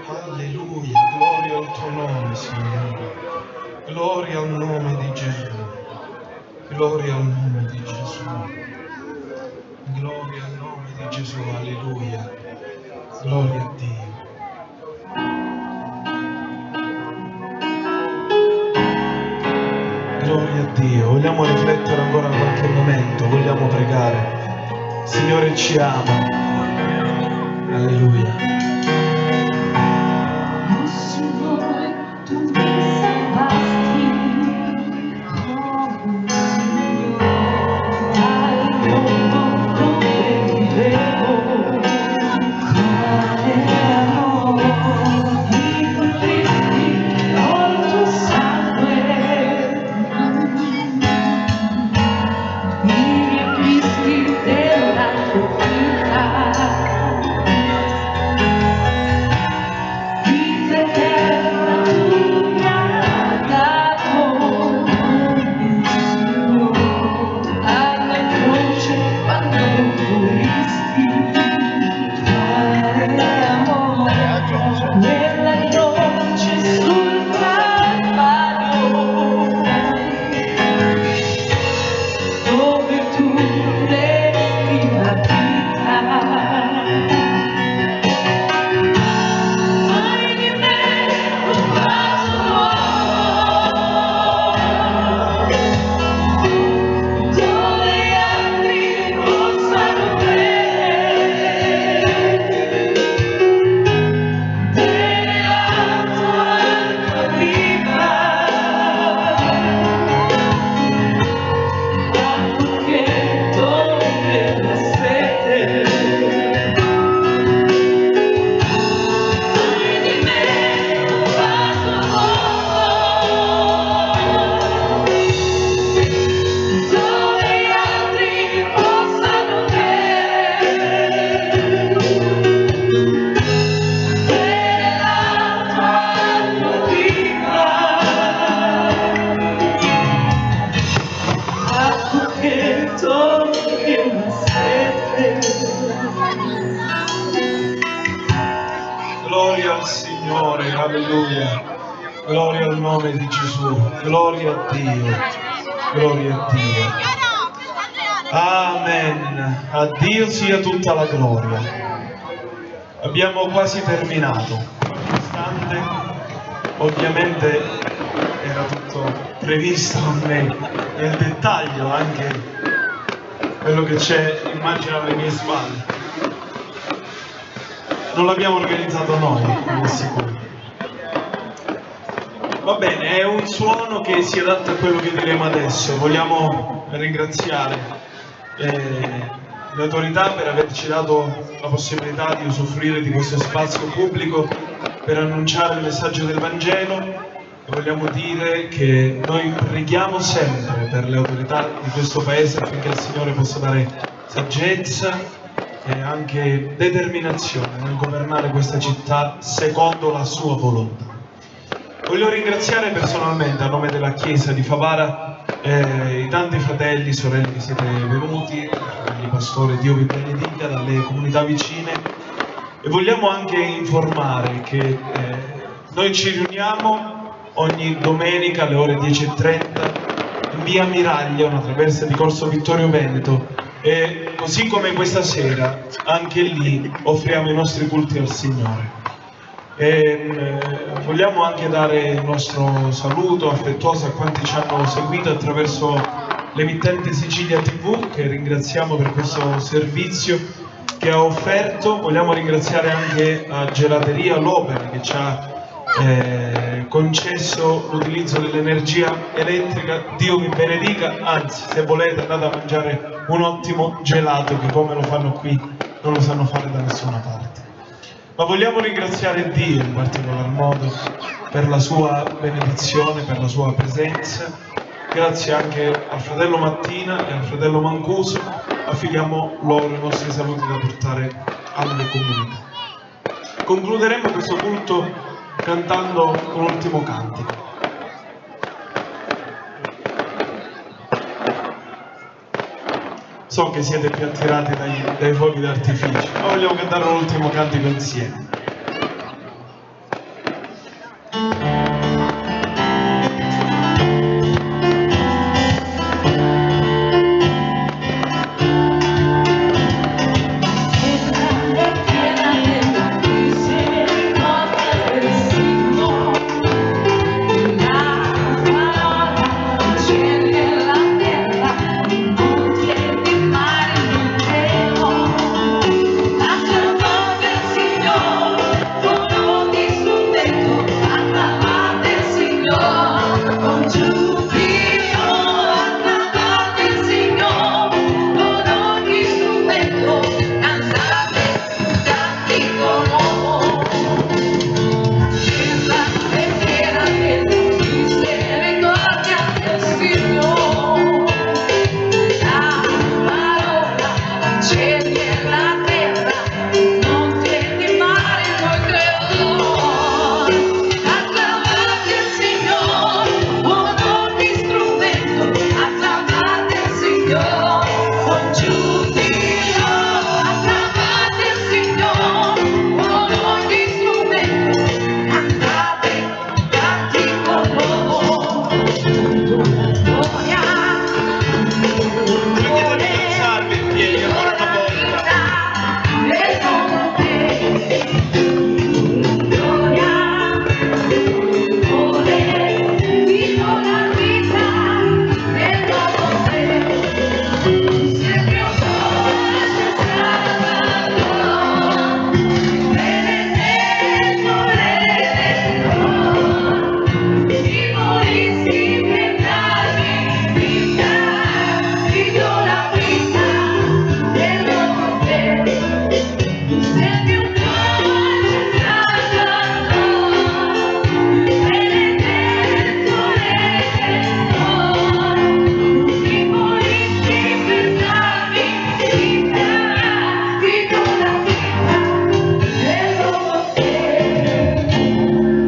Alleluia, gloria al tuo nome, Signore. Gloria al nome di Gesù. Gloria al nome di Gesù. Gloria al nome di Gesù, alleluia. Gloria a Dio. Gloria a Dio. Vogliamo riflettere ancora qualche momento, vogliamo pregare. Il Signore ci ama. Alleluia. Signore, tu mi salvasti, al mondo dove vivevo, quale amore mi colpisti col tuo sangue, mi riempisti della tua vita. Gloria al Signore, alleluia. Gloria al nome di Gesù. Gloria a Dio. Gloria a Dio. Amen. A Dio sia tutta la gloria. Abbiamo quasi terminato. Nonostante ovviamente era tutto previsto nel dettaglio, anche quello che c'è, immagino, alle mie spalle. Non l'abbiamo organizzato noi, vi assicuro. Va bene, è un suono che si adatta a quello che diremo adesso. Vogliamo ringraziare le autorità per averci dato la possibilità di usufruire di questo spazio pubblico per annunciare il messaggio del Vangelo, e vogliamo dire che noi preghiamo sempre per le autorità di questo Paese affinché il Signore possa dare saggezza e anche determinazione nel governare questa città secondo la sua volontà. Voglio ringraziare personalmente a nome della Chiesa di Favara i tanti fratelli e sorelle che siete venuti, i pastori, Dio vi benedica, dalle comunità vicine, e vogliamo anche informare che noi ci riuniamo ogni domenica alle ore 10:30 in via Miraglia, una traversa di Corso Vittorio Veneto, e così come questa sera anche lì offriamo i nostri culti al Signore. E vogliamo anche dare il nostro saluto affettuoso a quanti ci hanno seguito attraverso l'emittente Sicilia TV, che ringraziamo per questo servizio che ha offerto. Vogliamo ringraziare anche a Gelateria L'Opera, che ci ha concesso l'utilizzo dell'energia elettrica. Dio vi benedica, anzi, se volete andate a mangiare un ottimo gelato, che come lo fanno qui non lo sanno fare da nessuna parte. Ma vogliamo ringraziare Dio in particolar modo per la sua benedizione, per la sua presenza. Grazie anche al fratello Mattina e al fratello Mancuso, affidiamo loro i nostri saluti da portare alle comunità. Concluderemo questo culto cantando un ultimo cantico. So che siete più attirati dai fuochi d'artificio, ma vogliamo cantare un ultimo cantico insieme.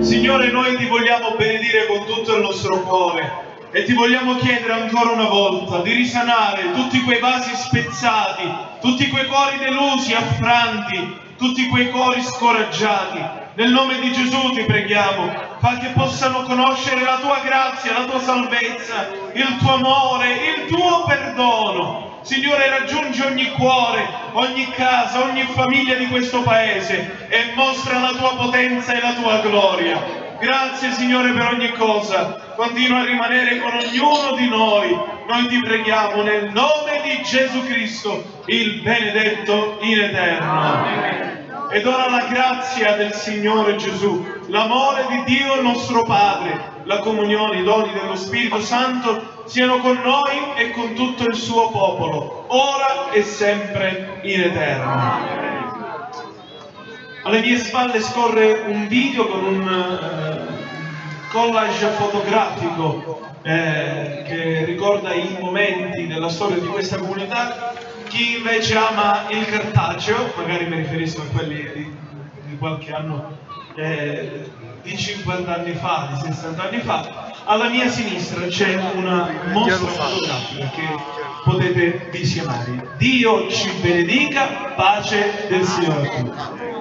Signore, noi ti vogliamo benedire con tutto il nostro cuore. E ti vogliamo chiedere ancora una volta di risanare tutti quei vasi spezzati, tutti quei cuori delusi, affranti, tutti quei cuori scoraggiati. Nel nome di Gesù ti preghiamo, fa che possano conoscere la tua grazia, la tua salvezza, il tuo amore, il tuo perdono. Signore, raggiungi ogni cuore, ogni casa, ogni famiglia di questo Paese e mostra la tua potenza e la tua gloria. Grazie Signore per ogni cosa, continua a rimanere con ognuno di noi. Noi ti preghiamo nel nome di Gesù Cristo, il benedetto in eterno. Ed ora la grazia del Signore Gesù, l'amore di Dio il nostro Padre, la comunione, i doni dello Spirito Santo siano con noi e con tutto il suo popolo, ora e sempre in eterno. Alle mie spalle scorre un video con un collage fotografico che ricorda i momenti della storia di questa comunità. Chi invece ama il cartaceo, magari mi riferisco a quelli di qualche anno, di 50 anni fa, di 60 anni fa, alla mia sinistra c'è una mostra fotografica che potete visionare. Dio ci benedica, pace del Signore a tutti.